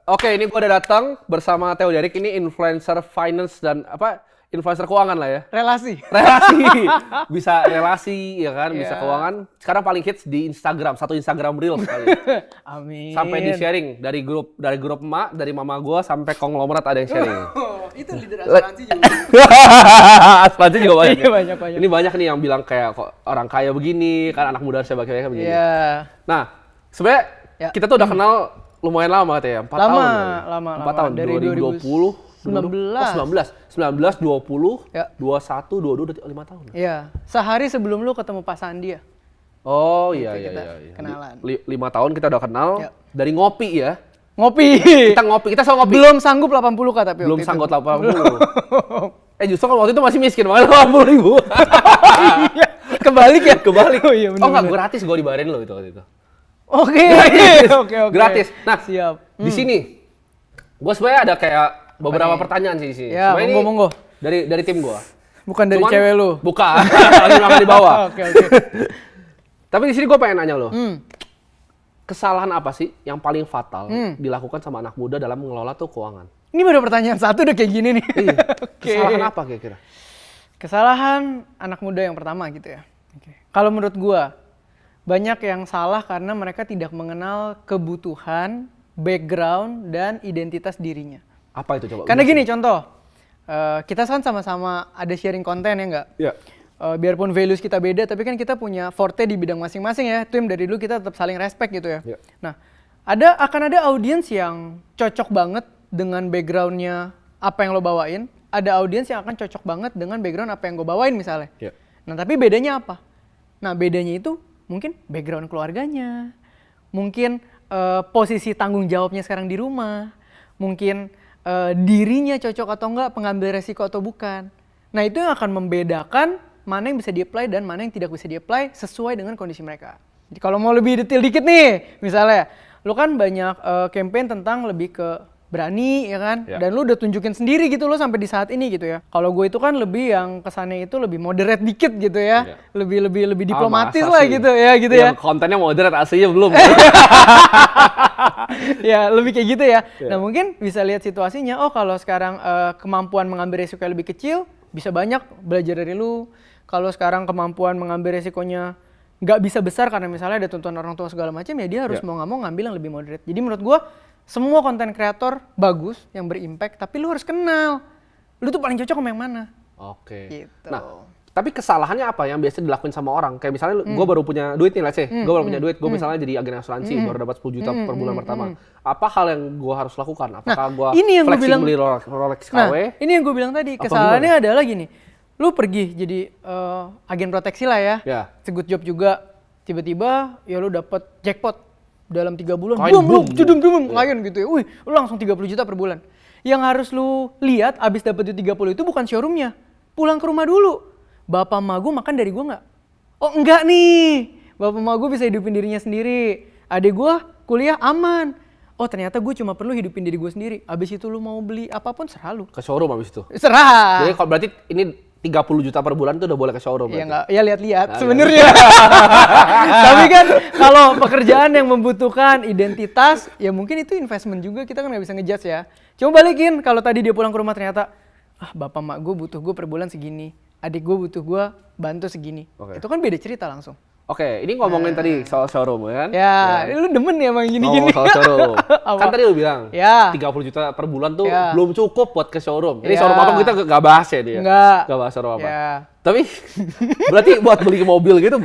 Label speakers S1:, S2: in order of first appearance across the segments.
S1: Oke, ini gue udah datang bersama Theo Derek. Ini influencer finance dan influencer keuangan lah ya.
S2: Relasi.
S1: Relasi, bisa relasi ya kan, bisa
S2: Iya.
S1: keuangan. Sekarang paling hits di Instagram, satu Instagram Reels kali.
S2: Amin.
S1: Sampai di sharing dari grup emak, dari mama gue sampai konglomerat ada yang sharing.
S2: Oh, itu leader asuransi juga.
S1: Asuransi juga banyak.
S2: Iya, banyak.
S1: Ini banyak nih yang bilang kayak kok orang kaya begini, kan anak muda harusnya kayak begini.
S2: Iya.
S1: Nah, sebenarnya
S2: Ya.
S1: kita tuh udah kenal lumayan lama katanya, 4 tahun.
S2: Lama.
S1: 4 tahun,
S2: Dari
S1: 2020, 19, 20,
S2: Ya.
S1: 21, 22, 5 tahun.
S2: Iya. Sehari sebelum lu ketemu Pak Sandi ya.
S1: Oh iya.
S2: kenalan.
S1: 5 tahun kita udah kenal
S2: Ya.
S1: dari ngopi ya.
S2: Ngopi.
S1: Kita selalu ngopi.
S2: Belum sanggup 80K tapi
S1: Belum
S2: waktu
S1: sanggup
S2: itu.
S1: 80. Justru kan waktu itu masih miskin, makanya 80.000.
S2: Iya. Kebalik ya?
S1: Kebalik.
S2: Oh iya benar.
S1: Oh enggak, gratis gue dibayarin lo itu waktu itu.
S2: Oke. Oke.
S1: Gratis. Nah,
S2: Siap.
S1: di sini gue sebenarnya ada kayak beberapa pertanyaan sih di sini.
S2: Ya,
S1: Sebenarnya ini
S2: monggo.
S1: dari tim gue.
S2: Bukan dari cewek lu.
S1: Bukan. Lagi makan di bawah.
S2: Oke.
S1: Tapi di sini gue pengen nanya lo. Kesalahan apa sih yang paling fatal dilakukan sama anak muda dalam mengelola tuh keuangan?
S2: Ini baru pertanyaan satu udah kayak gini nih.
S1: Iya.
S2: Oke.
S1: Kesalahan apa kira-kira?
S2: Kesalahan anak muda yang pertama gitu ya. Kalau menurut gua, banyak yang salah karena mereka tidak mengenal kebutuhan, background, dan identitas dirinya.
S1: Apa itu coba?
S2: Karena gini contoh, kita kan sama-sama ada sharing konten ya nggak?
S1: Iya.
S2: Biarpun values kita beda, tapi kan kita punya forte di bidang masing-masing ya. Itu yang dari dulu kita tetap saling respect gitu ya.
S1: Iya.
S2: Nah, akan ada audiens yang cocok banget dengan backgroundnya apa yang lo bawain. Ada audiens yang akan cocok banget dengan background apa yang gue bawain misalnya.
S1: Iya.
S2: Nah, tapi bedanya apa? Nah, bedanya itu mungkin background keluarganya, mungkin posisi tanggung jawabnya sekarang di rumah, mungkin dirinya cocok atau enggak, pengambil resiko atau bukan. Nah, itu yang akan membedakan mana yang bisa di-apply dan mana yang tidak bisa di-apply sesuai dengan kondisi mereka. Jadi kalau mau lebih detail dikit nih, misalnya, lu kan banyak campaign tentang lebih ke berani ya kan, dan lu udah tunjukin sendiri gitu lo sampai di saat ini gitu ya. Kalau gue itu kan lebih yang kesannya itu lebih moderate dikit gitu ya, lebih diplomatis lah
S1: sih?
S2: gitu ya gitu
S1: yang
S2: ya.
S1: kontennya moderate, aslinya belum.
S2: Ya lebih kayak gitu ya. Nah mungkin bisa lihat situasinya, oh kalau sekarang kemampuan mengambil resiko yang lebih kecil, bisa banyak belajar dari lu. Kalau sekarang kemampuan mengambil resikonya nggak bisa besar karena misalnya ada tuntutan orang tua segala macam, ya dia harus mau nggak mau ngambil yang lebih moderate. Jadi menurut gua semua konten kreator bagus yang berimpact, tapi lu harus kenal lu tuh paling cocok sama yang mana.
S1: Oke.
S2: Gitu.
S1: Nah, tapi kesalahannya apa yang biasa dilakuin sama orang? Kayak misalnya gue baru punya duit nih, let's say. Gue baru punya duit, gue misalnya jadi agen asuransi, baru dapat 10 juta per bulan pertama. Apa hal yang gue harus lakukan? Apakah gue flexing beli Rolex KW?
S2: Nah, ini yang gue bilang tadi, kesalahannya adalah gini. Lu pergi jadi agen proteksi lah ya. Good job juga. Tiba-tiba ya lu dapet jackpot dalam 3 bulan, boom, klien gitu ya. Wih, lu langsung 30 juta per bulan. Yang harus lu lihat abis dapet duit 30 itu bukan showroomnya. Pulang ke rumah dulu. Bapak emak gue makan dari gue nggak? Oh enggak nih. Bapak emak gue bisa hidupin dirinya sendiri. Adik gue kuliah aman. Oh ternyata gue cuma perlu hidupin diri gue sendiri. Abis itu lu mau beli apapun serah lu.
S1: Ke showroom abis itu?
S2: Serah.
S1: Jadi kalau berarti ini 30 juta per bulan tuh udah boleh ke showroom?
S2: Iya nggak, ya lihat-lihat sebenarnya. Tapi kan kalau pekerjaan yang membutuhkan identitas, ya mungkin itu investment juga, kita kan nggak bisa ngejudge ya. Coba balikin, kalau tadi dia pulang ke rumah ternyata, bapak mak gue butuh gue per bulan segini, adik gue butuh gue bantu segini. Itu kan beda cerita langsung.
S1: Oke, ini ngomongin tadi soal showroom kan?
S2: Ya, lu demen ya emang gini-gini.
S1: Soal showroom. Kan tadi lu bilang, 30 juta per bulan tuh belum cukup buat ke showroom. Ini showroom apa kita nggak bahas ya dia? Nggak bahas showroom apa. Tapi berarti buat beli mobil gitu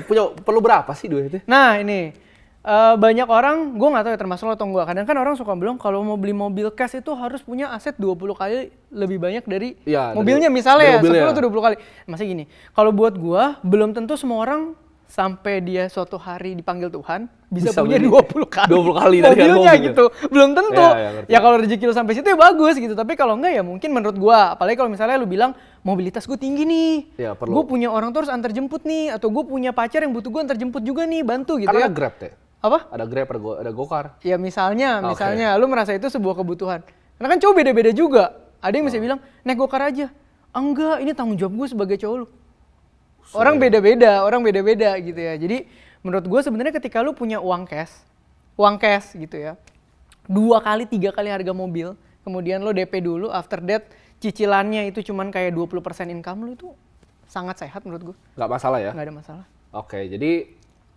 S1: perlu berapa sih duitnya?
S2: Nah ini, banyak orang, gue nggak tahu ya termasuk lo atau enggak. Kadang kan orang suka bilang kalau mau beli mobil cash itu harus punya aset 20 kali lebih banyak dari mobilnya. Misalnya ya, 10 atau 20 kali. Masih gini, kalau buat gue, belum tentu semua orang sampai dia suatu hari dipanggil Tuhan bisa punya 20 kali
S1: 20 kali dari
S2: mobilnya gitu. Belum tentu. Ya kalau rezeki lu sampai situ ya bagus gitu. Tapi kalau enggak ya mungkin menurut gua, apalagi kalau misalnya lu bilang mobilitas gue tinggi nih. Gue punya orang tuh harus antar jemput nih, atau gue punya pacar yang butuh gue antar jemput juga nih, bantu gitu.
S1: Karena
S2: ya.
S1: Ada Grab teh.
S2: Apa?
S1: Ada Grab, ada Gokar.
S2: Ya misalnya lu merasa itu sebuah kebutuhan. Karena kan cowok beda-beda juga. Ada yang bisa bilang, naik Gokar aja. Enggak, ini tanggung jawab gue sebagai cowok lu. Orang beda-beda gitu ya. Jadi menurut gue sebenarnya ketika lu punya uang cash gitu ya, 2 kali 3 kali harga mobil, kemudian lo DP dulu, after that cicilannya itu cuman kayak 20% income lo, itu sangat sehat menurut gue.
S1: Nggak masalah ya?
S2: Nggak ada masalah.
S1: Oke, jadi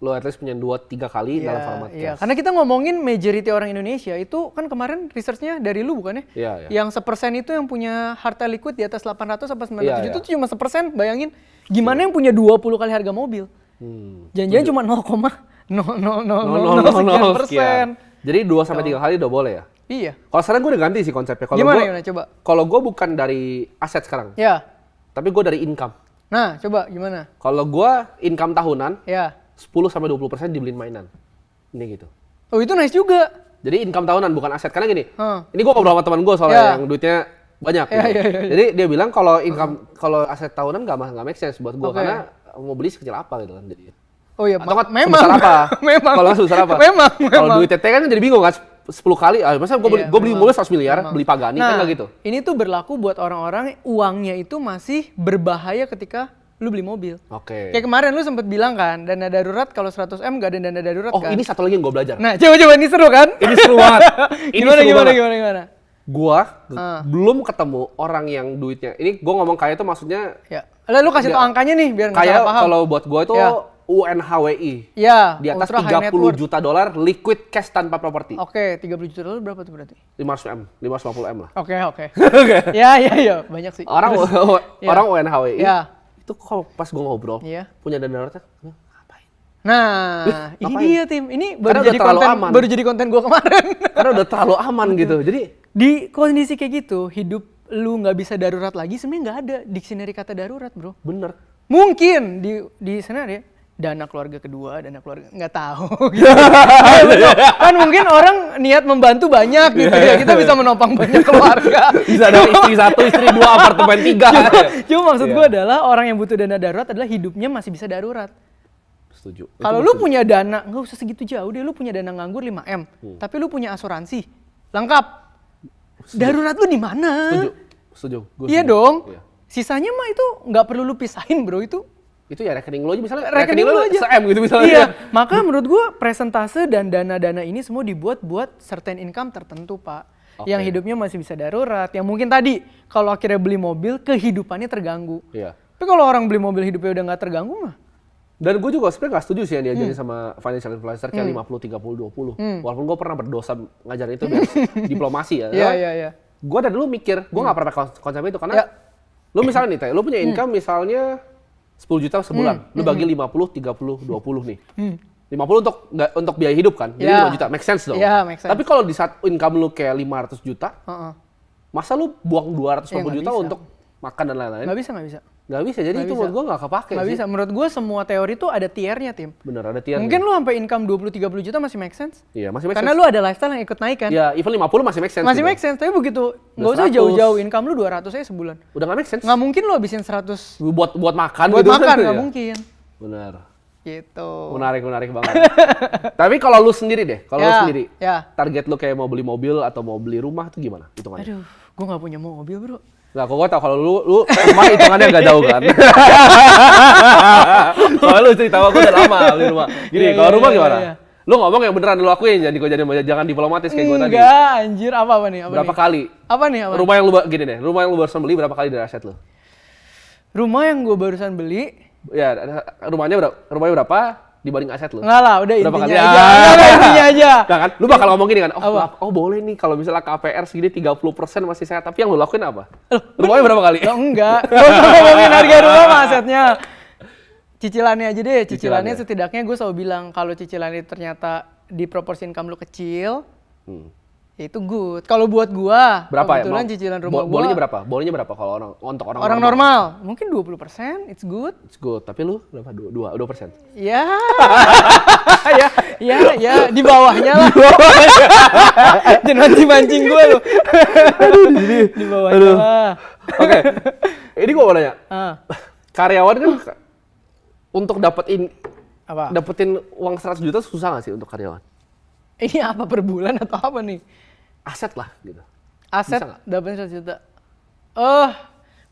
S1: lo at least punya 2-3 kali dalam format cash.
S2: Karena kita ngomongin majority orang Indonesia itu kan kemarin research-nya dari lu bukan ya? Yang 1% itu yang punya harta liquid di atas 800 sampai 900 juta itu cuma 1%, bayangin. Gimana yang punya 20 kali harga mobil? Jangan-jangan cuma 0,0000000%.
S1: Jadi 2-3 kali udah boleh ya?
S2: Iya.
S1: Kalau sekarang gue udah ganti sih konsepnya.
S2: Gimana coba?
S1: Kalau gue bukan dari aset sekarang.
S2: Ya.
S1: Tapi gue dari income.
S2: Nah, coba gimana?
S1: Kalau gue income tahunan,
S2: ya
S1: 10-20% dibeliin mainan. Ini gitu.
S2: Oh, itu nice juga.
S1: Jadi income tahunan bukan aset. Karena gini, ini gue ngobrol sama teman gue soalnya yang duitnya banyak. Jadi dia bilang kalau income, kalau aset tahunan nggak make sense buat gue. Karena mau beli sekecil apa gitu kan. Jadi.
S2: Oh iya,
S1: atau memang. Sebesar apa?
S2: Memang.
S1: Kalau sebesar apa?
S2: Memang.
S1: Kalau duit TT kan jadi bingung kan. 10 kali, masa gue beli mobil 100 miliar, beli Pagani, kan nggak gitu.
S2: Ini tuh berlaku buat orang-orang uangnya itu masih berbahaya ketika lu beli mobil.
S1: Oke.
S2: Kayak kemarin lu sempet bilang kan, dana darurat kalau 100M gak ada dana darurat kan.
S1: Oh, ini satu lagi yang gue belajar.
S2: Nah, coba ini seru kan?
S1: Ini seru banget.
S2: Gimana?
S1: Gua belum ketemu orang yang duitnya. Ini gue ngomong kaya itu maksudnya.
S2: Ya. Lalu kasih tau angkanya nih biar nggak salah paham.
S1: Kayak kalau buat gue itu UNHWI.
S2: Ya.
S1: Di atas $30 juta liquid cash tanpa properti.
S2: Oke, $30 juta berapa tuh berarti?
S1: 500M, 550M lah.
S2: Oke. Ya, banyak sih.
S1: Orang UNHWI.
S2: Ya.
S1: Itu kalau pas gue ngobrol, punya dana daruratnya, ngapain?
S2: Nah, ini dia Tim. Ini
S1: baru
S2: jadi konten gue kemarin.
S1: Karena udah terlalu aman gitu. Jadi
S2: di kondisi kayak gitu, hidup lu nggak bisa darurat lagi, sebenarnya nggak ada dictionary kata darurat, bro.
S1: Bener.
S2: Mungkin di sana ya, dana keluarga kedua, dana keluarga nggak tahu. Gitu. Kan mungkin orang niat membantu banyak gitu ya, kita bisa menopang banyak keluarga.
S1: Bisa ada istri 1, istri 2, apartemen 3.
S2: Cuma maksud gue adalah orang yang butuh dana darurat adalah hidupnya masih bisa darurat.
S1: Setuju.
S2: Kalau lu punya dana, nggak usah segitu jauh deh, lu punya dana nganggur 5M, tapi lu punya asuransi, lengkap. Darurat lu di mana?
S1: Setuju.
S2: Iya dong. Iya. Sisanya mah itu nggak perlu lu pisahin, bro. Itu
S1: ya rekening lo aja misalnya.
S2: Rekening lo aja.
S1: Se-M gitu misalnya.
S2: Iya. Maka menurut gua presentase dan dana-dana ini semua dibuat buat certain income tertentu, Pak. Yang hidupnya masih bisa darurat. Yang mungkin tadi kalau akhirnya beli mobil kehidupannya terganggu.
S1: Iya.
S2: Tapi kalau orang beli mobil hidupnya udah nggak terganggu mah.
S1: Dan gue juga sebenarnya nggak setuju sih yang diajarin sama financial influencer kayak 50-30-20. Walaupun gue pernah berdosa ngajarin itu biar diplomasi ya.
S2: Iya.
S1: Gue dari dulu mikir, gue nggak pernah pakai konsep itu karena lu misalnya nih, Teh, lu punya income misalnya 10 juta sebulan, lu bagi 50, 30, 20 nih. 50 untuk biaya hidup kan, jadi 5 juta, make sense dong.
S2: Make sense.
S1: Tapi kalau di saat income lu kayak 500 juta, masa lu buang 250 juta untuk makan dan lain-lain?
S2: Nggak bisa.
S1: Nggak bisa, jadi itu menurut gue nggak kepake
S2: sih. Bisa, menurut gue semua teori tuh ada tiernya, Tim.
S1: Bener, ada tiernya.
S2: Mungkin lu sampai income 20-30 juta masih make sense.
S1: Iya, masih make
S2: sense. Karena lu ada lifestyle yang ikut naik kan.
S1: Iya, even 50 masih make sense.
S2: Masih make sense, tapi begitu nggak usah jauh-jauh income lu 200 aja sebulan.
S1: Udah nggak make sense.
S2: Nggak mungkin lu habisin 100
S1: buat makan
S2: gitu. Buat makan, nggak mungkin.
S1: Bener.
S2: Gitu.
S1: Menarik banget. Tapi kalau lu sendiri deh, lu sendiri, target lu kayak mau beli mobil atau mau beli rumah tuh gimana hitungannya?
S2: Aduh, gua nggak punya mobil, bro.
S1: Nggak, kok gue tau kalau lu rumah hitungannya nggak jauh kan? Kalau lu cerita gue udah lama beli rumah. Gini, kalau rumah gimana? Lu ngomong yang beneran lu lakuin, jangan diplomatis kayak gue tadi.
S2: Enggak, anjir, apa nih?
S1: Berapa kali?
S2: Apa nih?
S1: Rumah yang lu gini deh, rumah yang lu barusan beli berapa kali dari aset lu?
S2: Rumah yang gue barusan beli?
S1: Ya, rumahnya berapa? Dibanding aset lu?
S2: Enggak lah, udah intinya
S1: aja.
S2: Intinya aja.
S1: Nah kan, lu bakal ngomong gini kan, oh boleh nih kalau misalnya KPR segini 30% masih sehat, tapi yang lu lakuin apa? Rumahnya berapa kali?
S2: Enggak, gak usah ngomongin harga rumah sama asetnya. Cicilannya aja deh, cicilannya setidaknya gue selalu bilang, kalau cicilannya ternyata di proporsi income lu kecil, itu good. Kalau buat gua,
S1: berapa
S2: kebetulan cicilan rumah gua.
S1: Bolehnya berapa kalau untuk
S2: orang normal? Mungkin 20%, it's good.
S1: It's good, tapi lu berapa? 2%?
S2: Ya, ya, di bawahnya lah. Jangan mancing gua lu.
S1: Aduh,
S2: di bawahnya lah.
S1: Oke, ini gua mau nanya. Karyawan kan untuk dapetin uang 100 juta susah nggak sih untuk karyawan?
S2: Ini apa per bulan atau apa nih?
S1: Aset lah gitu.
S2: Aset dapetnya 100 juta.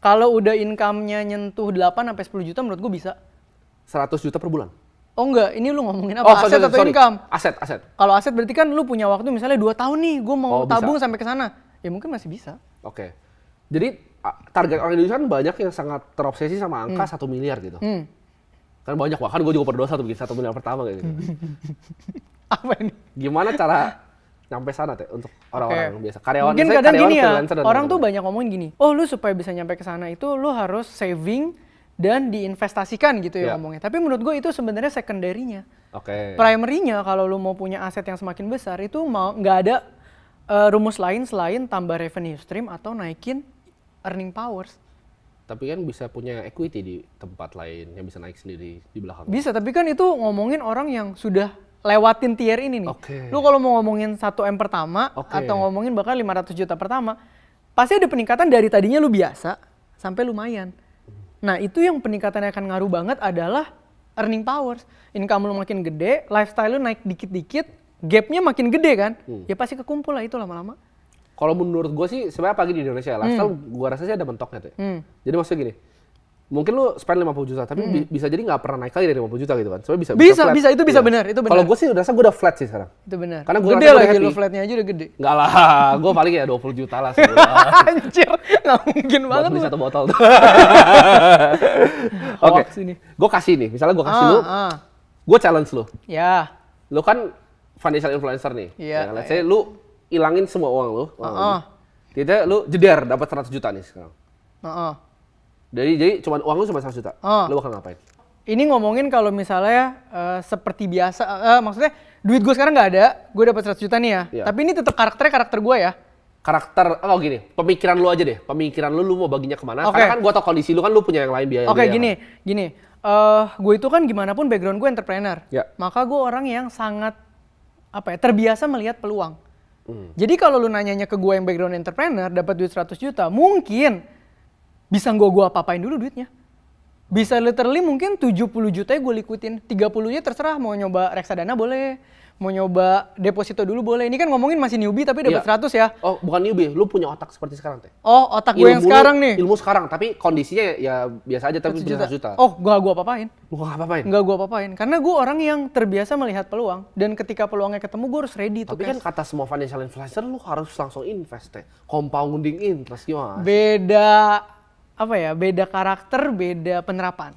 S2: Kalau udah income-nya nyentuh 8 sampai 10 juta menurut gue bisa.
S1: 100 juta per bulan?
S2: Oh enggak, ini lu ngomongin apa? Aset atau income?
S1: Aset.
S2: Kalau aset berarti kan lu punya waktu misalnya 2 tahun nih, gue mau tabung sampai ke sana. Ya mungkin masih bisa.
S1: Oke. Jadi target orang Indonesia kan banyak yang sangat terobsesi sama angka 1 miliar gitu. Kan banyak, bahkan gue juga berdosa tuh bikin 1 miliar pertama kayak gitu.
S2: Apa ini?
S1: Gimana cara nyampe sana teh untuk orang-orang biasa? Karyawan,
S2: mungkin kadang gini ya, orang tuh banyak ngomongin gini, oh lu supaya bisa nyampe ke sana itu lu harus saving dan diinvestasikan gitu ya ngomongnya. Tapi menurut gue itu sebenarnya secondary-nya. Primary-nya kalau lu mau punya aset yang semakin besar itu nggak ada rumus lain selain tambah revenue stream atau naikin earning powers.
S1: Tapi kan bisa punya equity di tempat lain yang bisa naik sendiri di belakang.
S2: Bisa, tapi kan itu ngomongin orang yang sudah lewatin tier ini nih. Lu kalau mau ngomongin 1M pertama atau ngomongin bahkan 500 juta pertama, pasti ada peningkatan dari tadinya lu biasa sampai lumayan. Nah itu yang peningkatannya akan ngaruh banget adalah earning powers. Income lu makin gede, lifestyle lu naik dikit-dikit, gapnya makin gede kan, ya pasti kekumpul lah itu lama-lama.
S1: Kalau menurut gue sih, sebenarnya apalagi di Indonesia, lifestyle gue rasa sih ada mentoknya tuh. Jadi maksudnya gini, mungkin lu spend 50 juta, tapi bisa jadi nggak pernah naik lagi dari 50 juta gitu kan. Soalnya
S2: bisa itu bisa benar, itu benar.
S1: Kalau gue sih udah rasa gue udah flat sih sekarang.
S2: Itu benar.
S1: Karena gue
S2: gede lagi, lu flatnya aja udah gede.
S1: Enggak lah, gue paling ya 20 juta lah sebulan.
S2: Anjir, nggak mungkin banget.
S1: Buat beli 1 botol. Oke, gue kasih nih, misalnya gue kasih lu, gue challenge lu.
S2: Ya.
S1: Lu kan financial influencer nih.
S2: Iya.
S1: Let's say lu ilangin semua uang lu. Tidak, lu jeder dapat 100 juta nih sekarang. Jadi cuman uang lu cuma 100 juta. Lu bakal ngapain?
S2: Ini ngomongin kalau misalnya seperti biasa, maksudnya duit gue sekarang nggak ada, gue dapat 100 juta nih ya. Tapi ini tetap karakter gue ya.
S1: Karakter, gini, pemikiran lu aja deh. Pemikiran lu mau baginya kemana? Karena kan gue tau kondisi lu kan lu punya yang lain biaya.
S2: Gini. Gue itu kan gimana pun background gue entrepreneur. Maka gue orang yang sangat terbiasa melihat peluang. Jadi kalau lu nanyanya ke gue yang background entrepreneur, dapat duit 100 juta, mungkin bisa gue apa-apain dulu duitnya. Bisa literally mungkin 70 juta gue liquidin, 30-nya terserah mau nyoba reksadana boleh, mau nyoba deposito dulu boleh. Ini kan ngomongin masih newbie tapi dapat 100 ya.
S1: Oh, bukan newbie, lu punya otak seperti sekarang teh.
S2: Oh, otak gue yang sekarang nih.
S1: Ilmu sekarang, tapi kondisinya ya biasa aja tapi 100 juta.
S2: Oh, gue apa-apain.
S1: Lu gak apa-apain?
S2: Enggak gue apa-apain, karena gue orang yang terbiasa melihat peluang dan ketika peluangnya ketemu gue harus ready tuh.
S1: Tapi kan kata semua financial influencer lu harus langsung invest teh. Compounding interest gimana?
S2: Beda karakter, beda penerapan.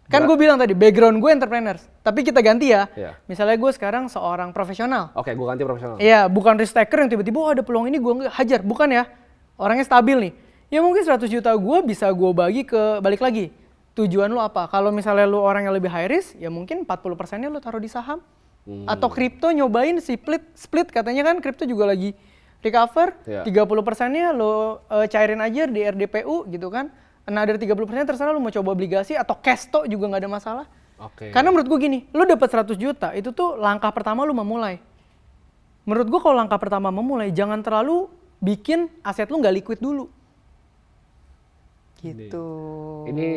S2: Kan gue bilang tadi, background gue entrepreneur. Tapi kita ganti ya. Misalnya gue sekarang seorang profesional.
S1: Oke, gue ganti profesional.
S2: Iya, bukan risk taker yang tiba-tiba ada peluang ini gue hajar. Bukan ya. Orangnya stabil nih. Ya mungkin 100 juta gue bisa gue bagi ke, balik lagi. Tujuan lu apa? Kalau misalnya lu orang yang lebih high risk, ya mungkin 40%-nya lu taruh di saham. Atau kripto nyobain split. Katanya kan kripto juga lagi recover. 30%-nya lu cairin aja di RDPU gitu kan. Another 30% terserah lu mau coba obligasi atau cash to juga nggak ada masalah. Karena menurut gue gini, lu dapat 100 juta itu tuh langkah pertama lu memulai. Menurut gue kalau langkah pertama memulai, jangan terlalu bikin aset lu nggak liquid dulu. Gitu.
S1: Ini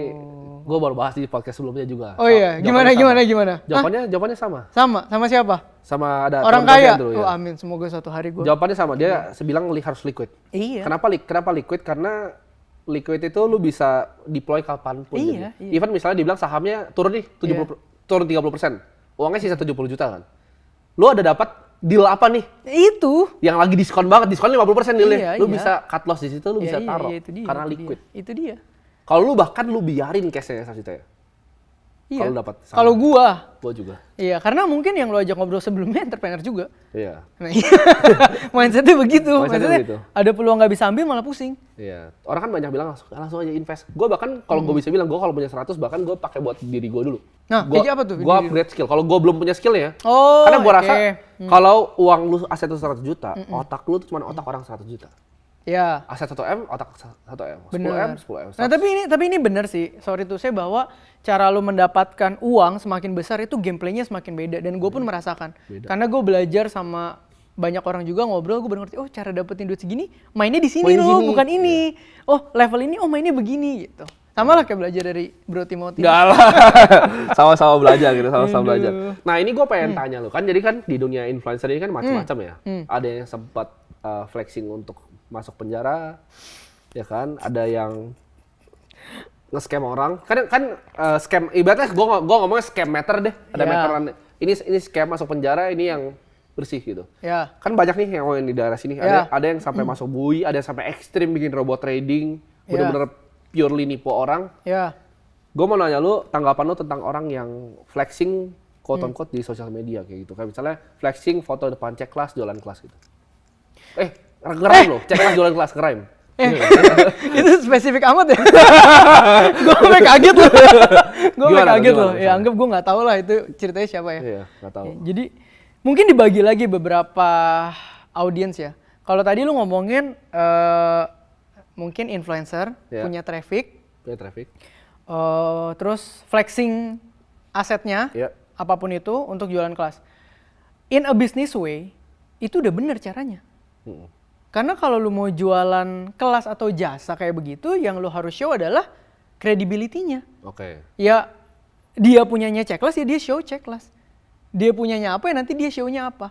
S1: gue baru bahas di podcast sebelumnya juga.
S2: Oh iya, gimana?
S1: Jawabannya sama.
S2: Sama siapa?
S1: Sama ada
S2: orang kaya. Oh amin, semoga suatu hari gue.
S1: Jawabannya sama, dia sebilang harus liquid.
S2: Iya.
S1: Kenapa liquid? Karena liquid itu lu bisa deploy kapanpun.
S2: Iya.
S1: Even misalnya dibilang sahamnya turun nih, turun 30%. Uangnya sisa 70 juta kan. Lu ada dapat deal apa nih?
S2: Itu.
S1: Yang lagi diskon banget, diskon 50% dealnya. Lu bisa cut loss di situ, lu bisa taruh. Karena liquid.
S2: Itu dia.
S1: Kalau lu bahkan lu biarin cash-nya 1 juta ya.
S2: Iya.
S1: Kalau dapat.
S2: Kalau gua
S1: juga.
S2: Iya, karena mungkin yang lu ajak ngobrol sebelumnya entrepreneur juga.
S1: Iya.
S2: Nah, mindsetnya begitu. Mindsetnya ada peluang nggak bisa ambil malah pusing.
S1: Iya. Orang kan banyak bilang langsung aja invest. Gue bahkan kalau gue bisa bilang, gue kalau punya 100 bahkan gue pakai buat diri gue dulu.
S2: Nah, kayak apa tuh?
S1: Gue upgrade skill. Kalau gue belum punya skillnya,
S2: karena
S1: gue rasa kalau uang lu aset lu 100 juta, otak lu tuh cuma otak orang 100 juta.
S2: Ya.
S1: Aset 1M, otak 1M. 10M.
S2: Nah, tapi ini benar sih. Sorry tuh saya bahwa cara lu mendapatkan uang semakin besar itu gameplaynya semakin beda. Dan gue pun merasakan. Karena gue belajar sama banyak orang juga ngobrol, gue baru ngerti, oh cara dapetin duit segini, mainnya di sini loh, bukan ini. Oh level ini, oh mainnya begini gitu. Sama lah kayak belajar dari Bro Timothy.
S1: Enggak lah. Sama-sama belajar gitu, sama-sama belajar. Nah ini gue pengen tanya lu, kan jadi kan di dunia influencer ini kan macam-macam ya. Ada yang sempat flexing untuk masuk penjara, ya kan? Ada yang nge-scam orang. Kan scam ibaratnya gua ngomongnya scam meter deh. Ada meteran. Ini scam masuk penjara, ini yang bersih gitu. Kan banyak nih yang di daerah sini. Ada yang sampai masuk bui, ada yang sampai ekstrim bikin robot trading, bener-bener purely nipu orang. Gue mau nanya lu, tanggapan lu tentang orang yang flexing quote on quote di sosial media kayak gitu. Kayak misalnya flexing foto depan cek kelas, jualan kelas gitu. Ngerime loh, cek kelas jualan kelas, ngerime.
S2: Itu spesifik amat ya? Gue sampai kaget loh. Ya anggap gue nggak tahu lah itu ceritanya siapa ya.
S1: Iya, nggak tahu.
S2: Jadi mungkin dibagi lagi beberapa audiens ya. Kalau tadi lu ngomongin mungkin influencer punya traffic. Terus flexing asetnya, apapun itu untuk jualan kelas. In a business way, itu udah bener caranya. Karena kalau lu mau jualan kelas atau jasa kayak begitu, yang lu harus show adalah credibility-nya. Ya, dia punyanya checklist, ya dia show checklist. Dia punyanya apa, ya nanti dia show-nya apa.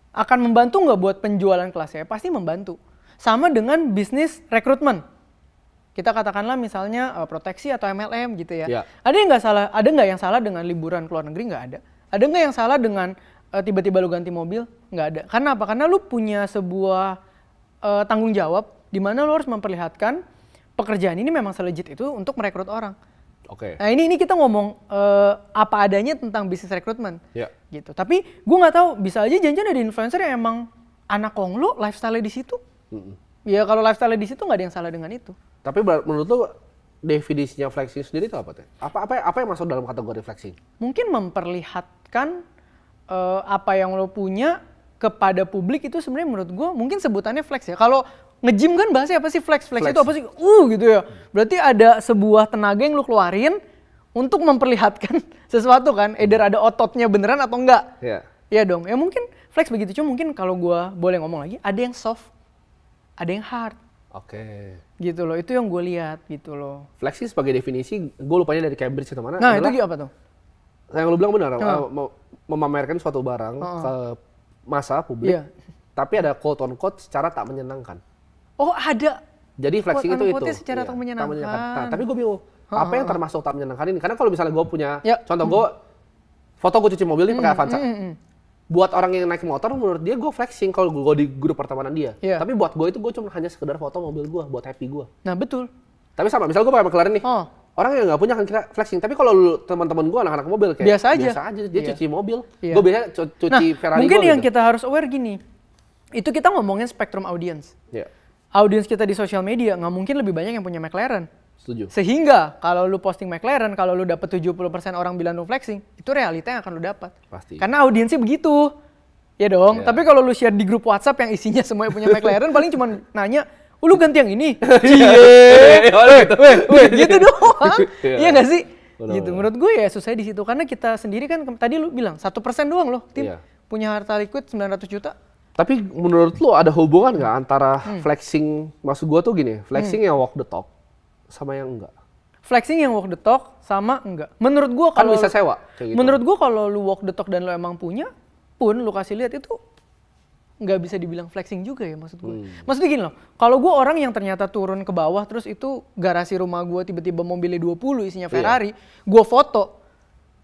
S2: Akan membantu nggak buat penjualan kelas ya? Pasti membantu. Sama dengan bisnis rekrutmen. Kita katakanlah misalnya proteksi atau MLM gitu ya. Ada nggak yang salah dengan liburan ke luar negeri? Nggak ada. Ada nggak yang salah dengan tiba-tiba lu ganti mobil? Nggak ada. Karena apa? Karena lu punya sebuah tanggung jawab di mana lu harus memperlihatkan pekerjaan ini memang selejit itu untuk merekrut orang. Nah ini kita ngomong apa adanya tentang bisnis rekrutmen. Gitu. Tapi gue nggak tahu, bisa aja jangan-jangan ada influencer yang emang anak konglo lifestyle di situ. Ya kalau lifestyle di situ nggak ada yang salah dengan itu.
S1: Tapi menurut lo definisinya flexing sendiri itu apa teh? Apa yang masuk dalam kategori flexing?
S2: Mungkin memperlihatkan apa yang lo punya kepada publik itu sebenarnya menurut gue mungkin sebutannya flex ya. Kalau nge-gym kan bahasanya apa sih flex itu apa sih? Gitu ya. Berarti ada sebuah tenaga yang lo keluarin untuk memperlihatkan sesuatu kan. Either ada ototnya beneran atau enggak. Iya dong. Ya mungkin flex begitu. Cuma mungkin kalau gue boleh ngomong lagi, ada yang soft, ada yang hard. Gitu loh, itu yang gue lihat gitu loh.
S1: Flexing sebagai definisi, gue lupanya dari Cambridge atau mana?
S2: Nah itu apa tuh?
S1: Yang lu bilang benar, memamerkan suatu barang ke massa publik, tapi ada quote on quote secara tak menyenangkan.
S2: Oh ada.
S1: Jadi flexing itu
S2: secara tak menyenangkan.
S1: Nah, tapi gue bingung, apa yang termasuk tak menyenangkan ini? Karena kalau misalnya gue punya, contoh gue, foto gue cuci mobil ini pakai Avanza. Buat orang yang naik motor, menurut dia gue flexing kalau gue di grup pertemanan dia. Tapi buat gue itu gue cuma hanya sekedar foto mobil gue, buat happy gue.
S2: Nah betul.
S1: Tapi sama, misalnya gue pakai McLaren nih. Orang yang nggak punya kan kira flexing. Tapi kalau teman-teman gue anak-anak mobil kayak
S2: biasa aja.
S1: Dia cuci mobil. Gue biasanya cuci Ferrari.
S2: Mungkin yang kita harus aware gini. Itu kita ngomongin spektrum audience. Audience kita di sosial media nggak mungkin lebih banyak yang punya McLaren.
S1: Setuju.
S2: Sehingga kalau lu posting McLaren, kalau lu dapet 70% orang bilang lu flexing, itu realita yang akan lu dapat.
S1: Pasti.
S2: Karena audiensnya begitu. Ya dong. Tapi kalau lu share di grup WhatsApp yang isinya semuanya punya McLaren, paling cuma nanya, lu ganti yang ini. Gitu doang. Iya nggak sih? Gitu. Menurut gue ya susah di situ karena kita sendiri kan tadi lu bilang 1% doang loh tim punya harta liquid 900 juta.
S1: Tapi menurut lu ada hubungan nggak antara flexing, maksud gue tuh gini, flexing yang walk the talk sama yang enggak?
S2: Flexing yang walk the talk sama enggak? Menurut gue
S1: kalau kan bisa sewa. Kayak gitu.
S2: Menurut gue kalau lu walk the talk dan lu emang punya, pun lu kasih lihat itu nggak bisa dibilang flexing juga ya maksud gue. Maksudnya gini loh, kalau gue orang yang ternyata turun ke bawah terus itu garasi rumah gue tiba-tiba mobilnya 20 isinya Ferrari, gue foto,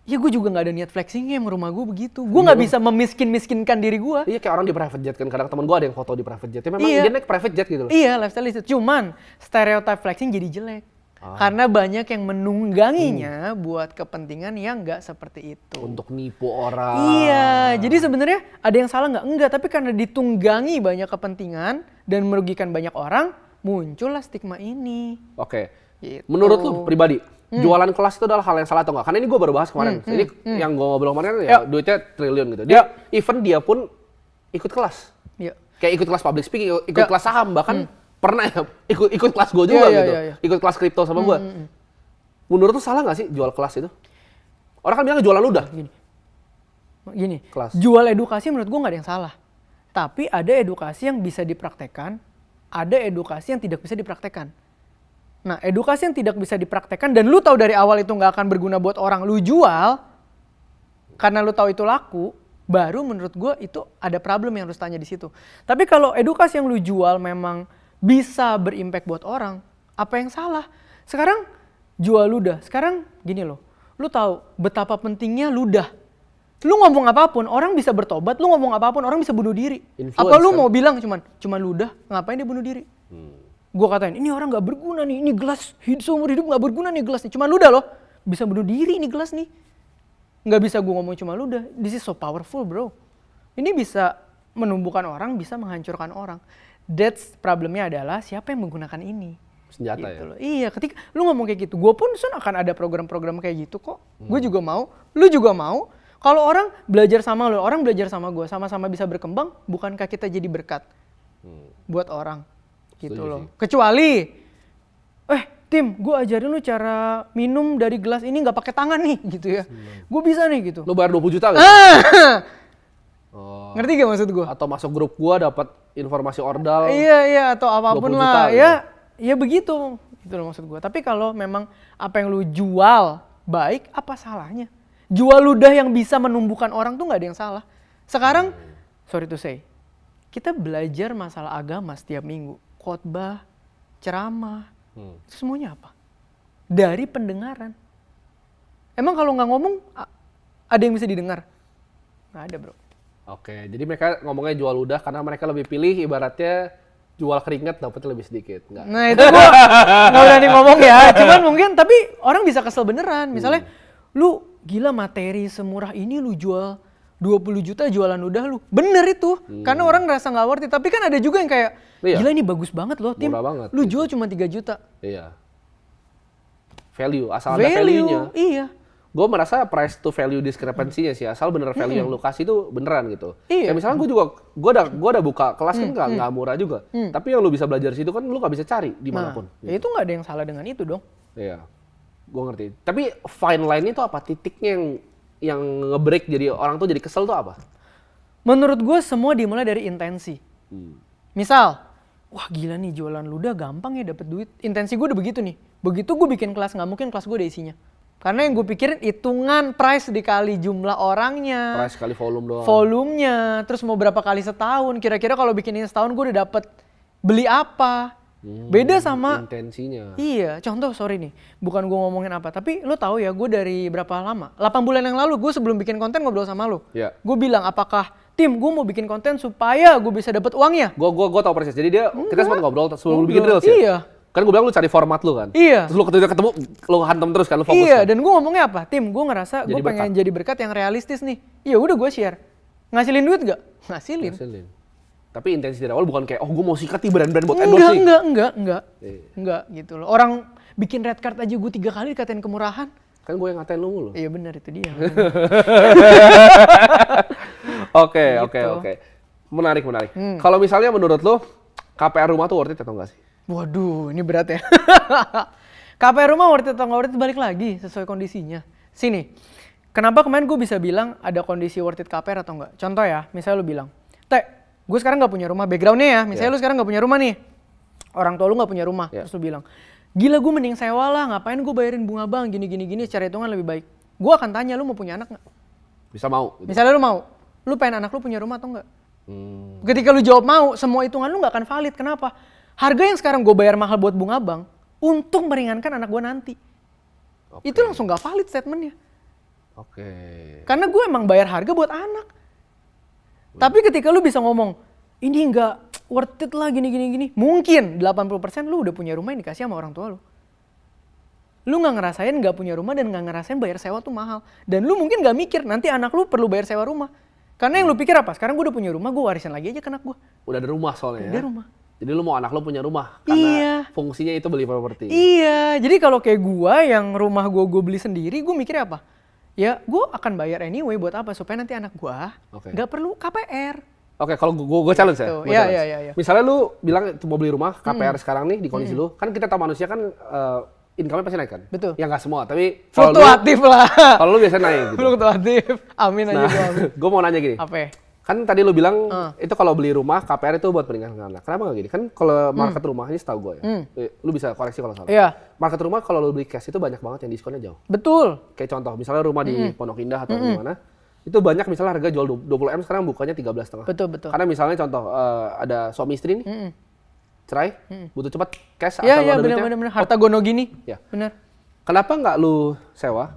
S2: ya gue juga nggak ada niat flexingnya yang rumah gue begitu. Gue nggak bisa memiskin-miskinkan diri gue.
S1: Iya kayak orang di private jet kan, kadang temen gue ada yang foto di private jet, ya memang dia naik private jet gitu loh.
S2: Iya lifestyle itu, cuman stereotype flexing jadi jelek. Karena banyak yang menungganginya buat kepentingan yang nggak seperti itu.
S1: Untuk nipu orang.
S2: Iya, jadi sebenarnya ada yang salah nggak? Enggak, tapi karena ditunggangi banyak kepentingan dan merugikan banyak orang, muncullah stigma ini.
S1: Gitu. Menurut lu pribadi, jualan kelas itu adalah hal yang salah atau nggak? Karena ini gue baru bahas kemarin. Ini yang gue ngobrol kemarin ya duitnya triliun gitu. Even dia pun ikut kelas. Kayak ikut kelas public speaking, ikut kelas saham, bahkan pernah ya ikut kelas gue juga gitu. Ikut kelas kripto sama gue. Menurut tuh salah nggak sih jual kelas itu? Orang kan bilang jualan udah.
S2: Gini, jual edukasi menurut gue nggak ada yang salah. Tapi ada edukasi yang bisa dipraktekkan, ada edukasi yang tidak bisa dipraktekkan. Nah, edukasi yang tidak bisa dipraktekkan dan lu tahu dari awal itu nggak akan berguna buat orang, lu jual karena lu tahu itu laku, baru menurut gue itu ada problem yang harus tanya di situ. Tapi kalau edukasi yang lu jual memang bisa berimpact buat orang, apa yang salah? Sekarang jual ludah. Sekarang gini loh, lu tahu betapa pentingnya ludah. Lu ngomong apapun, orang bisa bertobat. Lu ngomong apapun, orang bisa bunuh diri. Apa lu mau bilang cuman ludah, ngapain dia bunuh diri? Gue katain, ini orang gak berguna nih, ini gelas seumur hidup gak berguna nih gelas nih. Cuma ludah loh, bisa bunuh diri ini gelas nih. Gak bisa gue ngomong cuma ludah, this is so powerful bro. Ini bisa menumbuhkan orang, bisa menghancurkan orang. That's problemnya adalah siapa yang menggunakan ini.
S1: Senjata
S2: gitu
S1: ya?
S2: Loh. Iya, ketika lu ngomong kayak gitu, gue pun akan ada program-program kayak gitu kok. Gue juga mau, lu juga mau. Kalau orang belajar sama lu, orang belajar sama gue, sama-sama bisa berkembang, bukankah kita jadi berkat buat orang? Gitu
S1: Setuju
S2: loh.
S1: sih.
S2: Kecuali, Tim, gue ajarin lu cara minum dari gelas ini nggak pakai tangan nih, gitu ya. Gue bisa nih, gitu.
S1: Lu bayar 20 juta gak?
S2: Ngerti gak maksud gue?
S1: Atau masuk grup gua dapat informasi ordal.
S2: Iya, atau apapun
S1: 20
S2: lah.
S1: juta,
S2: Ya begitu. Itu loh maksud gue. Tapi kalau memang apa yang lu jual baik, apa salahnya? Jual ludah yang bisa menumbuhkan orang tuh nggak ada yang salah. Sekarang, sorry to say, kita belajar masalah agama setiap minggu. Khotbah, ceramah, itu semuanya apa? Dari pendengaran. Emang kalau nggak ngomong, ada yang bisa didengar? Nggak ada bro.
S1: Oke, jadi mereka ngomongnya jual ludah karena mereka lebih pilih ibaratnya jual keringat dapetnya lebih sedikit. Enggak.
S2: Nah itu gua nggak berani ngomong ya. Cuman mungkin tapi orang bisa kesel beneran. Misalnya lu gila materi semurah ini lu jual 20 juta jualan ludah lu. Bener itu. Karena orang ngerasa nggak worth it. Tapi kan ada juga yang kayak gila ini bagus banget loh Tim.
S1: Murah banget,
S2: lu jual cuma 3 juta.
S1: Iya. Value, asal ada value-nya.
S2: Iya.
S1: Gue merasa price to value discrepancy-nya sih, asal bener value yang lu kasih itu beneran gitu.
S2: Iya.
S1: Kayak misalnya gue udah buka kelas kan nggak murah juga. Tapi yang lu bisa belajar situ kan lu nggak bisa cari dimanapun.
S2: Nah, ya itu nggak ada yang salah dengan itu dong.
S1: Iya, gue ngerti. Tapi fine line itu apa? Titiknya yang nge-break jadi orang tuh jadi kesel tuh apa?
S2: Menurut gue semua dimulai dari intensi. Misal, wah gila nih jualan ludah gampang ya dapet duit. Intensi gue udah begitu nih. Begitu gue bikin kelas, nggak mungkin kelas gue ada isinya. Karena yang gue pikirin hitungan price dikali jumlah orangnya.
S1: Price kali volume doang.
S2: Volumenya, terus mau berapa kali setahun. Kira-kira kalau bikin ini setahun gue udah dapet beli apa. Beda sama
S1: intensinya.
S2: Iya, contoh sorry nih, bukan gue ngomongin apa, tapi lo tahu ya gue dari berapa lama? 8 bulan yang lalu gue sebelum bikin konten ngobrol sama lo.
S1: Iya.
S2: Gue bilang apakah Tim, gue mau bikin konten supaya gue bisa dapet uangnya.
S1: Gue tahu persis. Jadi kita sempat ngobrol sebelum bikin reels ya.
S2: Iya.
S1: Kan gue bilang lu cari format lu kan.
S2: Iya.
S1: Terus lu ketemu lu hantam terus kan, lu fokus.
S2: Iya,
S1: kan?
S2: dan gue ngomongnya apa? Tim, gue ngerasa gue pengen jadi berkat yang realistis nih. Iya udah gue share. Ngasilin duit gak? Ngasilin.
S1: Tapi intensi dari awal bukan kayak, oh gue mau sikat nih brand-brand buat endorsing.
S2: Enggak gitu loh. Orang bikin red card aja gue 3 kali dikatain kemurahan.
S1: Kan gue yang ngatain lu mulu.
S2: Iya benar itu dia.
S1: Oke. Menarik. Kalau misalnya menurut lu, KPR rumah tuh worth it atau enggak sih?
S2: Waduh, ini berat ya. KPR rumah worth it atau nggak worth it balik lagi sesuai kondisinya. Sini, kenapa kemarin gue bisa bilang ada kondisi worth it KPR atau enggak? Contoh ya, misalnya lu bilang, gue sekarang nggak punya rumah, backgroundnya ya, misalnya lu sekarang nggak punya rumah nih, orang tua lu nggak punya rumah, terus lu bilang, gila gue mending sewa lah, ngapain gue bayarin bunga bank, gini, secara hitungan lebih baik. Gue akan tanya, lu mau punya anak nggak?
S1: Bisa mau. Gitu.
S2: Misalnya lu mau, lu pengen anak lu punya rumah atau enggak? Ketika lu jawab mau, semua hitungan lu nggak akan valid. Kenapa? Harga yang sekarang gue bayar mahal buat bunga bank, untuk meringankan anak gue nanti. Itu langsung gak valid statementnya. Karena gue emang bayar harga buat anak. Tapi ketika lu bisa ngomong, ini gak worth it lah gini. Mungkin 80% lu udah punya rumah yang dikasih sama orang tua lu. Lu gak ngerasain gak punya rumah dan gak ngerasain bayar sewa tuh mahal. Dan lu mungkin gak mikir nanti anak lu perlu bayar sewa rumah. Karena yang lu pikir apa? Sekarang gue udah punya rumah, gue warisin lagi aja ke anak gue.
S1: Udah ada rumah soalnya
S2: udah rumah.
S1: Jadi lu mau anak lu punya rumah karena fungsinya itu beli properti.
S2: Iya, jadi kalau kayak gua yang rumah gua beli sendiri, gua mikirnya apa? Ya, gua akan bayar anyway buat apa? Supaya nanti anak gua nggak perlu KPR.
S1: Oke, kalau gua challenge ya.
S2: Iya.
S1: Misalnya lu bilang mau beli rumah KPR sekarang nih di kondisi lu, kan kita tahu manusia kan income-nya pasti naik kan?
S2: Betul.
S1: Ya nggak semua, tapi
S2: fluktuatif lah.
S1: Kalau lu biasanya naik gitu.
S2: Fluktuatif. Amin aja gua.
S1: Gua mau nanya gini.
S2: Apa?
S1: Kan tadi lu bilang itu kalau beli rumah KPR itu buat pernikahan anak. Kenapa nggak gini? Kan kalau market rumah ini setahu gue ya. Lu bisa koreksi kalau salah.
S2: Iya.
S1: Market rumah kalau lu beli cash itu banyak banget yang diskonnya jauh.
S2: Betul.
S1: Kayak contoh, misalnya rumah di Pondok Indah atau di mana, itu banyak misalnya harga jual 20M sekarang bukanya 13,5.
S2: Betul.
S1: Karena misalnya contoh ada suami istri nih, cerai, butuh cepat cash
S2: asal ada duitnya. Iya benar. Harta gono gini.
S1: Ya.
S2: Benar.
S1: Kenapa nggak lu sewa,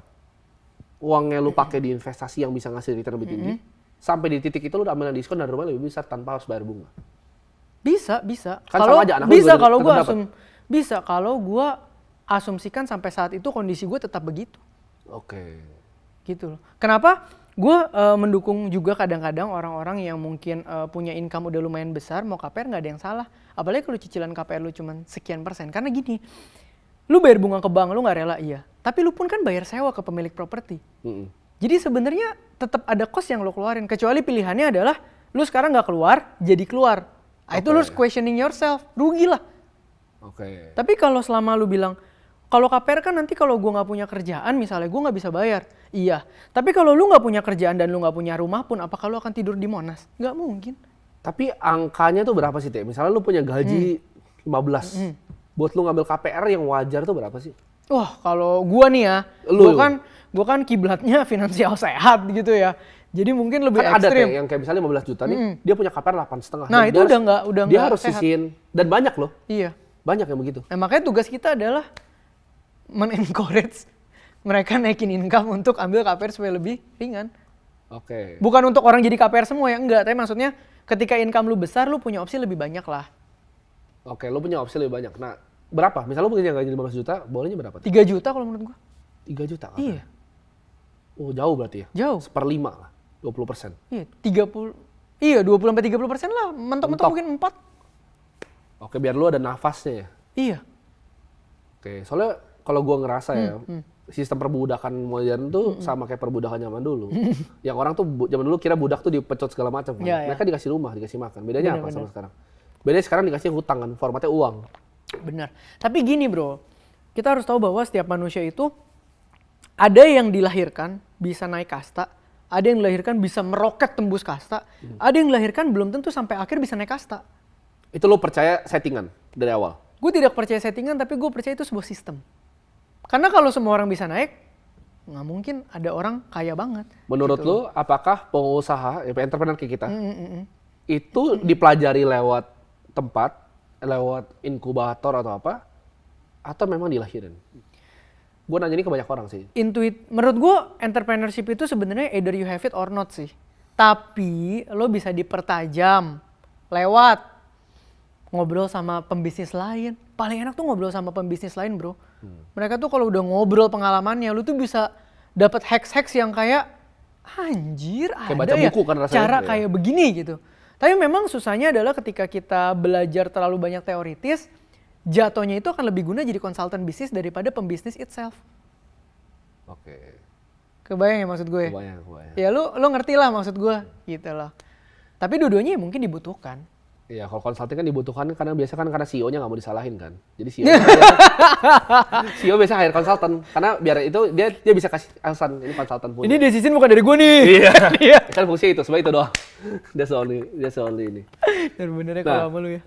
S1: uangnya lu pakai di investasi yang bisa ngasih return lebih tinggi, sampai di titik itu lu ambil diskon dan rumah lebih besar tanpa harus bayar bunga?
S2: Bisa.
S1: Kan
S2: Kalau
S1: sama aja, anak
S2: bisa
S1: lu
S2: kalau gue asumsikan sampai saat itu kondisi gue tetap begitu.
S1: Oke.
S2: Gitu loh. Kenapa? Gue mendukung juga kadang-kadang orang-orang yang mungkin punya income udah lumayan besar, mau KPR nggak ada yang salah. Apalagi kalau cicilan KPR lu cuma sekian %. Karena gini, lu bayar bunga ke bank, lu nggak rela, iya. Tapi lu pun kan bayar sewa ke pemilik properti. Jadi sebenarnya tetap ada cost yang lu keluarin. Kecuali pilihannya adalah lu sekarang nggak keluar, jadi keluar. Itu lu harus questioning yourself, rugi lah. Tapi kalau selama lu bilang, kalau KPR kan nanti kalau gue nggak punya kerjaan misalnya, gue nggak bisa bayar. Iya, tapi kalau lu nggak punya kerjaan dan lu nggak punya rumah pun, apakah lu akan tidur di Monas? Nggak mungkin.
S1: Tapi angkanya tuh berapa sih, Teh? Misalnya lu punya gaji 15, buat lu ngambil KPR yang wajar tuh berapa sih?
S2: Wah, kalau gue nih ya, gue kan kiblatnya finansial sehat gitu ya. Jadi mungkin lebih
S1: kan
S2: ekstrim.
S1: Ada Teh, yang kayak misalnya 15 juta nih, dia punya KPR 8,5.
S2: Nah itu udah nggak
S1: dia harus sisihin, dan banyak loh.
S2: Iya.
S1: Banyak yang begitu.
S2: Nah makanya tugas kita adalah men-encourage mereka naikin income untuk ambil KPR supaya lebih ringan. Bukan untuk orang jadi KPR semua ya, enggak. Tapi maksudnya ketika income lu besar, lu punya opsi lebih banyak lah.
S1: Lu punya opsi lebih banyak. Nah, berapa? Misal lu punya gaji 15 juta, bolehnya berapa?
S2: 3 juta kalau menurut gua.
S1: 3 juta?
S2: KPR. Iya.
S1: Oh, jauh berarti ya?
S2: Jauh.
S1: 1/5 lah, 20%.
S2: Iya, 20-30% lah. Mentok-mentok mungkin 4.
S1: Biar lu ada nafasnya ya?
S2: Iya.
S1: Soalnya kalau gua ngerasa ya, sistem perbudakan modern tuh sama kayak perbudakan zaman dulu. Yang orang tuh zaman dulu kira budak tuh dipecot segala macam kan. Mereka dikasih rumah, dikasih makan. Bedanya apa sama sekarang? Bedanya sekarang dikasih hutang kan, formatnya uang.
S2: Benar. Tapi gini bro, kita harus tahu bahwa setiap manusia itu ada yang dilahirkan bisa naik kasta, ada yang dilahirkan bisa meroket tembus kasta, ada yang dilahirkan belum tentu sampai akhir bisa naik kasta.
S1: Itu lo percaya settingan dari awal?
S2: Gue tidak percaya settingan, tapi gue percaya itu sebuah sistem. Karena kalau semua orang bisa naik, nggak mungkin ada orang kaya banget.
S1: Menurut lo, apakah pengusaha, entrepreneur kayak kita, itu dipelajari lewat tempat, lewat inkubator atau apa, atau memang dilahirin? Gue nanya ini ke banyak orang sih.
S2: Menurut gue, entrepreneurship itu sebenarnya either you have it or not sih. Tapi lo bisa dipertajam lewat ngobrol sama pembisnis lain. Paling enak tuh ngobrol sama pembisnis lain bro. Mereka tuh kalau udah ngobrol pengalamannya, lu tuh bisa dapat hacks-hacks yang kayak anjir kayak ada baca buku kan rasanya cara kayak begini gitu. Tapi memang susahnya adalah ketika kita belajar terlalu banyak teoritis, jatuhnya itu akan lebih guna jadi konsultan bisnis daripada pembisnis itself. Kebayang ya maksud gue?
S1: Kebayang.
S2: Ya lu ngerti lah maksud gue gitu loh. Tapi dua-duanya mungkin dibutuhkan.
S1: Iya, kalau consulting kan dibutuhkan karena CEO-nya nggak mau disalahin kan. Jadi CEO biasa hire konsultan karena biar itu dia bisa kasih alasan ini konsultan punya.
S2: Ini decision bukan dari gue nih.
S1: Iya. Kan fungsi itu, sebenarnya itu doang. Dia only ini.
S2: Bener-bener kalau sama lu ya.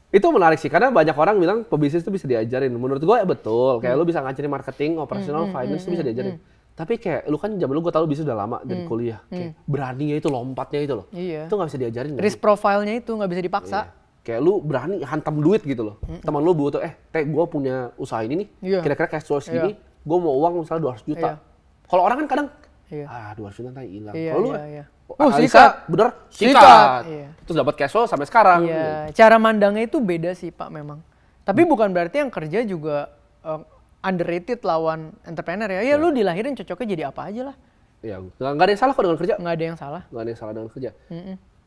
S1: Itu menarik sih karena banyak orang bilang pebisnis itu bisa diajarin. Menurut gue betul. Kayak lu bisa ngajarin marketing, operational, finance itu bisa diajarin. Tapi kayak lu kan zaman lu gue tau lu bisnis udah lama dari kuliah. Kayak beraninya itu, lompatnya itu loh.
S2: Iya.
S1: Itu gak bisa diajarin.
S2: Risk profile-nya itu gak bisa dipaksa.
S1: Iya. Kayak lu berani hantam duit gitu loh. Teman lu butuh, Teh gue punya usaha ini nih.
S2: Iya.
S1: Kira-kira cash flow segini, gue mau uang misalnya 200 juta.
S2: Iya.
S1: Kalau orang kan kadang, 200 juta nanti hilang. Kalau lu,
S2: sikat.
S1: Bener, sikat.
S2: Iya.
S1: Terus dapat cash flow sampai sekarang.
S2: Iya. Cara mandangnya itu beda sih Pak memang. Tapi bukan berarti yang kerja juga underrated lawan entrepreneur ya. Ya lu dilahirin cocoknya jadi apa aja lah.
S1: Iya, nggak ada yang salah kok dengan kerja.
S2: Nggak ada yang salah.
S1: Nggak ada yang salah dengan kerja.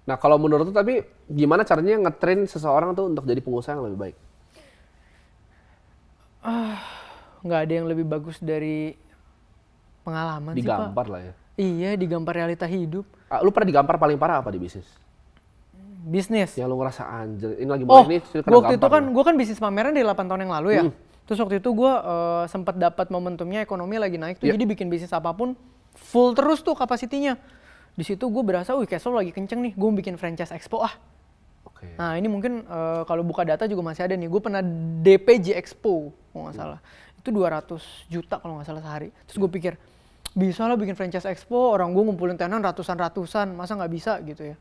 S1: Nah kalau menurut lu tapi gimana caranya nge-train seseorang tuh untuk jadi pengusaha yang lebih baik?
S2: Nggak ada yang lebih bagus dari pengalaman sih Pak.
S1: Digampar lah ya.
S2: Iya, digampar realita hidup.
S1: Lu pernah digampar paling parah apa di bisnis?
S2: Bisnis?
S1: Yang lu ngerasa anjir, ini lagi mulai ini.
S2: Waktu itu kan, gue kan bisnis pameran dari 8 tahun yang lalu ya. Terus waktu itu gue sempat dapat momentumnya ekonomi lagi naik tuh, jadi bikin bisnis apapun full terus tuh kapasitinya. Di situ gue berasa, cash flow lagi kenceng nih, gue bikin franchise expo Nah ini mungkin kalau buka data juga masih ada nih, gue pernah DPJ Expo kalau nggak salah. Itu 200 juta kalau nggak salah sehari. Terus gue pikir, bisa lah bikin franchise expo, orang gue ngumpulin tenan ratusan, masa nggak bisa gitu ya.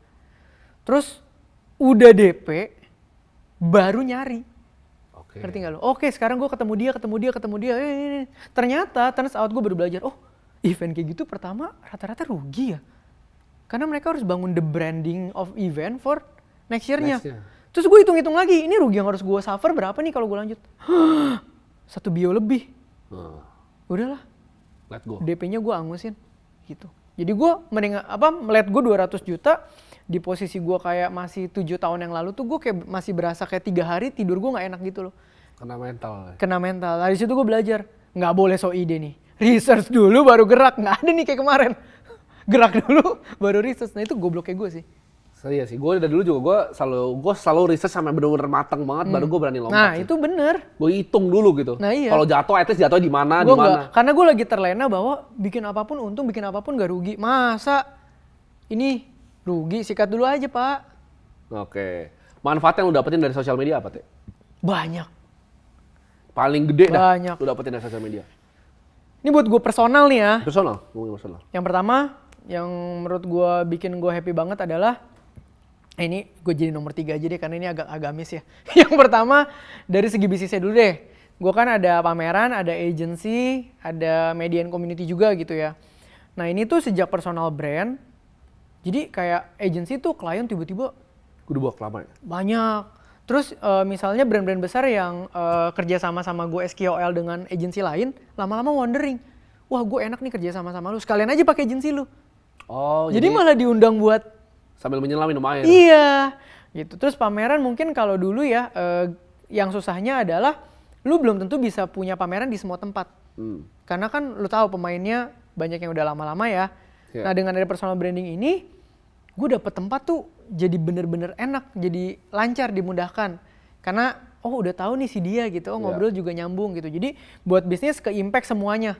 S2: Terus udah DP, baru nyari.
S1: Oke.
S2: Ngerti nggak lo? Oke, sekarang gue ketemu dia. Ternyata turns out gue baru belajar, oh event kayak gitu pertama rata-rata rugi ya. Karena mereka harus bangun the branding of event for next year-nya. Terus gue hitung-hitung lagi, ini rugi yang harus gue suffer berapa nih kalau gue lanjut? 1 bio lebih. Udahlah.
S1: Let go.
S2: DP-nya gue angusin gitu. Jadi gue melihat gue 200 juta di posisi gue kayak masih 7 tahun yang lalu tuh gue kayak masih berasa kayak 3 hari tidur gue nggak enak gitu loh. Kena mental. Dari situ gue belajar nggak boleh so ide nih. Research dulu baru gerak, nggak ada nih kayak kemarin. Gerak dulu baru research. Nah itu gobloknya gue sih.
S1: Iya sih, gue dari dulu juga gue selalu riset sampai bener-bener matang banget baru gue berani lompat.
S2: Nah itu bener.
S1: Gue hitung dulu gitu.
S2: Nah iya.
S1: Kalau jatuh, at least jatuh di mana,
S2: Karena gue lagi terlena bahwa bikin apapun untung, bikin apapun gak rugi. Masa ini rugi, sikat dulu aja Pak.
S1: Oke. Manfaat yang lu dapetin dari sosial media apa, Teh?
S2: Banyak.
S1: Paling gede
S2: Banyak.
S1: Lu dapetin dari sosial media?
S2: Ini buat gue personal nih ya.
S1: Personal?
S2: Yang pertama, yang menurut gue bikin gue happy banget adalah ini gue jadi nomor 3 aja deh karena ini agak agamis ya. Yang pertama dari segi bisnisnya dulu deh. Gue kan ada pameran, ada agency, ada media and community juga gitu ya. Nah ini tuh sejak personal brand. Jadi kayak agency tuh klien tiba-tiba
S1: udah buat lama ya?
S2: Banyak. Terus misalnya brand-brand besar yang kerja sama gue SKOL dengan agency lain, lama-lama wondering, wah gue enak nih kerja sama lu, sekalian aja pakai agency lu.
S1: Oh,
S2: jadi malah diundang buat
S1: sambil menyelam minum air.
S2: Iya, gitu. Terus pameran mungkin kalau dulu ya, yang susahnya adalah lu belum tentu bisa punya pameran di semua tempat. Karena kan lu tahu pemainnya banyak yang udah lama-lama ya. Yeah. Nah dengan ada personal branding ini, gue dapet tempat tuh jadi bener-bener enak, jadi lancar, dimudahkan. Karena udah tahu nih si dia gitu, ngobrol juga nyambung gitu. Jadi buat bisnis ke impact semuanya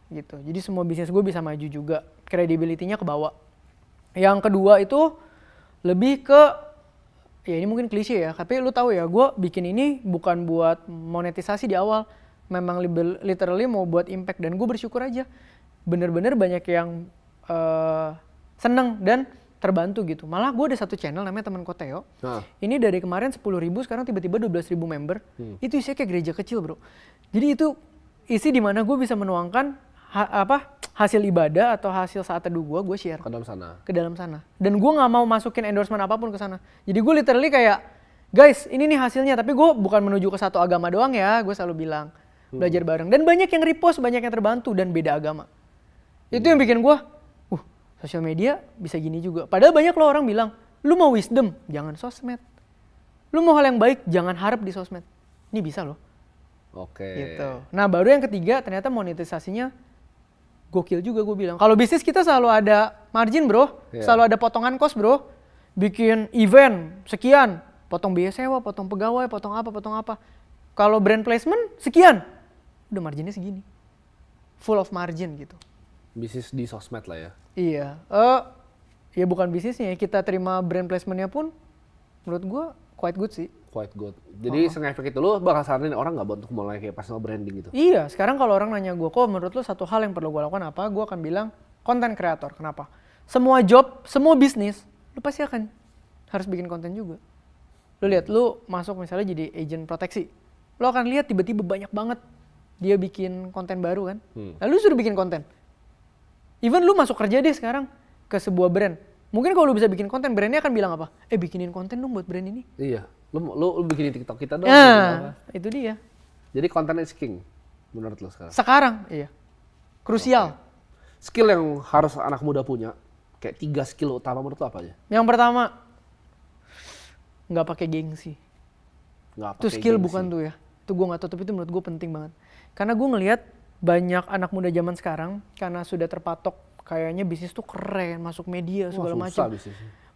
S2: gitu. Jadi semua bisnis gue bisa maju juga, credibility-nya ke bawah. Yang kedua itu lebih ke, ya ini mungkin klise ya, tapi lu tahu ya, gue bikin ini bukan buat monetisasi di awal, memang literally mau buat impact, dan gue bersyukur aja, bener-bener banyak yang seneng dan terbantu gitu. Malah gue ada satu channel namanya Teman Koteo, ini dari kemarin 10.000 sekarang tiba-tiba 12.000 member, itu isinya kayak gereja kecil bro. Jadi itu isi dimana gue bisa menuangkan hasil ibadah atau hasil saat teduh gue share ke dalam sana. Dan gue nggak mau masukin endorsement apapun ke sana. Jadi gue literally kayak, guys ini nih hasilnya, tapi gue bukan menuju ke satu agama doang ya, gue selalu bilang belajar bareng. Dan banyak yang repost, banyak yang terbantu dan beda agama. Itu yang bikin gue, sosial media bisa gini juga. Padahal banyak loh orang bilang, lu mau wisdom, jangan sosmed. Lu mau hal yang baik, jangan harap di sosmed. Ini bisa loh.
S1: Oke.
S2: Gitu. Nah baru yang ketiga, ternyata monetisasinya gokil juga gue bilang. Kalau bisnis kita selalu ada margin bro, selalu ada potongan cost bro. Bikin event sekian, potong biaya sewa, potong pegawai, potong apa. Kalau brand placement sekian, udah marginnya segini. Full of margin gitu.
S1: Bisnis di sosmed lah ya?
S2: Iya, ya bukan bisnisnya, kita terima brand placementnya pun menurut gue quite good sih.
S1: Quite good. Jadi se-efek itu lu bakal saranin orang nggak untuk mulai kayak personal branding gitu?
S2: Iya, sekarang kalau orang nanya gue, kok menurut lu satu hal yang perlu gue lakukan apa? Gue akan bilang content creator. Kenapa? Semua job, semua bisnis, lu pasti akan harus bikin konten juga. Lu lihat, lu masuk misalnya jadi agent proteksi, lu akan lihat tiba-tiba banyak banget dia bikin konten baru kan. Lalu suruh bikin konten. Even lu masuk kerja deh sekarang ke sebuah brand. Mungkin kalau lu bisa bikin konten, brandnya akan bilang apa? Bikinin konten dong buat brand ini.
S1: Iya. Lu bikinin TikTok kita dong.
S2: Nah, itu dia.
S1: Jadi content is king menurut lu sekarang?
S2: Sekarang, iya. Krusial.
S1: Okay. Skill yang harus anak muda punya, kayak 3 skill utama menurut lu apa aja?
S2: Yang pertama, nggak pakai gengsi. Itu skill gengsi. Bukan tuh ya. Itu gue nggak tahu, tapi itu menurut gue penting banget. Karena gue ngelihat banyak anak muda zaman sekarang karena sudah terpatok kayaknya bisnis tuh keren, masuk media segala macam.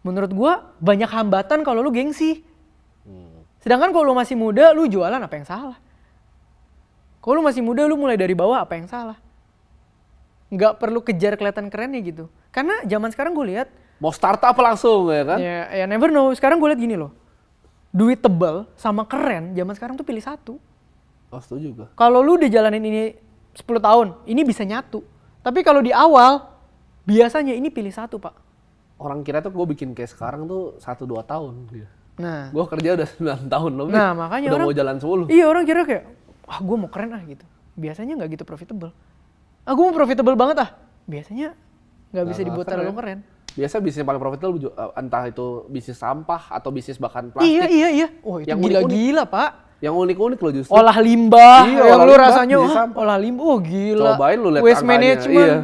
S2: Menurut gue banyak hambatan kalau lu gengsi. Sedangkan kalau lu masih muda, lu jualan apa yang salah? Kalau lu masih muda, lu mulai dari bawah apa yang salah? Nggak perlu kejar kelihatan kerennya gitu. Karena zaman sekarang gue lihat
S1: mau startup langsung ya kan?
S2: Ya never know. Sekarang gue lihat gini loh, duit tebal sama keren zaman sekarang tuh pilih satu.
S1: Oh setuju juga.
S2: Kalau lu udah jalanin ini 10 tahun, ini bisa nyatu. Tapi kalau di awal, biasanya ini pilih satu pak.
S1: Orang kira tuh gue bikin kayak sekarang tuh 1-2 tahun.
S2: Nah.
S1: Gue kerja udah 9 tahun lebih.
S2: Nah, makanya
S1: udah
S2: orang,
S1: mau jalan 10.
S2: Iya, orang kira kayak, wah gue mau keren gitu. Biasanya nggak gitu profitable. Gue mau profitable banget Biasanya nggak bisa dibuat terlalu keren.
S1: Biasa bisnis yang paling profitable entah itu bisnis sampah atau bisnis bahkan plastik.
S2: Iya. Oh itu yang gila-gila Pak.
S1: Yang unik-unik loh justru.
S2: Olah limbah,
S1: yang
S2: lu rasanya olah limbah, gila.
S1: Cobain lu lihat
S2: waste
S1: angkanya.
S2: management,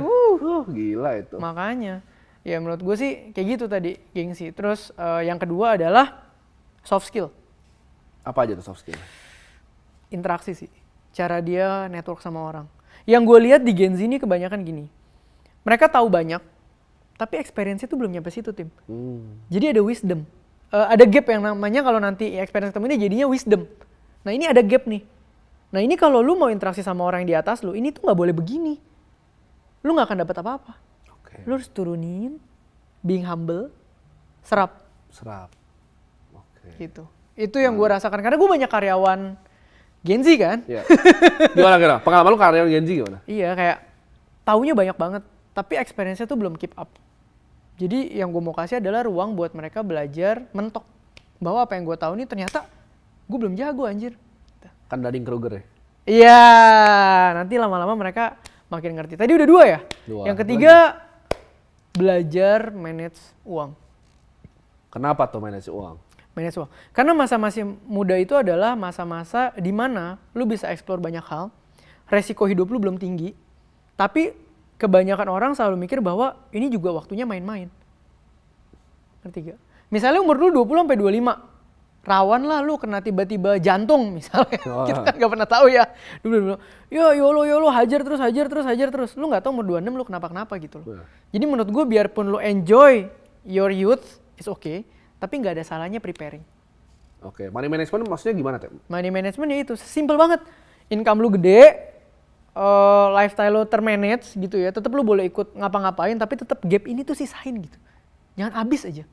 S1: gila itu.
S2: Makanya, ya menurut gue sih kayak gitu tadi, gengsi. Terus yang kedua adalah soft skill.
S1: Apa aja tuh soft skill?
S2: Interaksi sih, cara dia network sama orang. Yang gue lihat di Gen Z ini kebanyakan gini, mereka tahu banyak, tapi experience-nya tuh belum nyampe situ, Tim. Jadi ada wisdom. Ada gap yang namanya kalau nanti experience ketemu ini jadinya wisdom. Nah ini ada gap nih. Nah ini kalau lu mau interaksi sama orang yang di atas lu, ini tuh nggak boleh begini. Lu nggak akan dapat apa-apa.
S1: Okay.
S2: Lu harus turunin, being humble, serap.
S1: Okay.
S2: Gitu. Itu yang gue rasakan karena gue banyak karyawan Gen Z kan.
S1: Yeah. Gimana? Pengalaman lu karyawan Gen Z gimana?
S2: Iya kayak taunya banyak banget, tapi experience-nya tuh belum keep up. Jadi yang gue mau kasih adalah ruang buat mereka belajar mentok bahwa apa yang gue tahu ini ternyata gue belum jago anjir.
S1: Kan Dunning-Kruger ya?
S2: Iya, nanti lama-lama mereka makin ngerti. Tadi udah 2 ya?
S1: 2.
S2: Yang ketiga, belajar manage uang.
S1: Kenapa tuh manage uang?
S2: Manage uang. Karena masa-masa muda itu adalah masa-masa di mana lu bisa explore banyak hal, resiko hidup lu belum tinggi, tapi kebanyakan orang selalu mikir bahwa ini juga waktunya main-main. Ngerti gak? Misalnya umur lu 20-25, rawan lah lu kena tiba-tiba jantung misalnya. Kita kan gak pernah tahu ya. Dulu YOLO hajar terus. Lu gak tahu umur 26 lu kenapa-kenapa gitu loh. Jadi menurut gue biarpun lu enjoy your youth is okay, tapi gak ada salahnya preparing.
S1: Oke, money management maksudnya gimana, Tem?
S2: Money management ya itu, simple banget. Income lu gede, lifestyle lu termanage gitu ya. Tetap lu boleh ikut ngapa-ngapain, tapi tetap gap ini tuh sisain gitu. Jangan habis aja.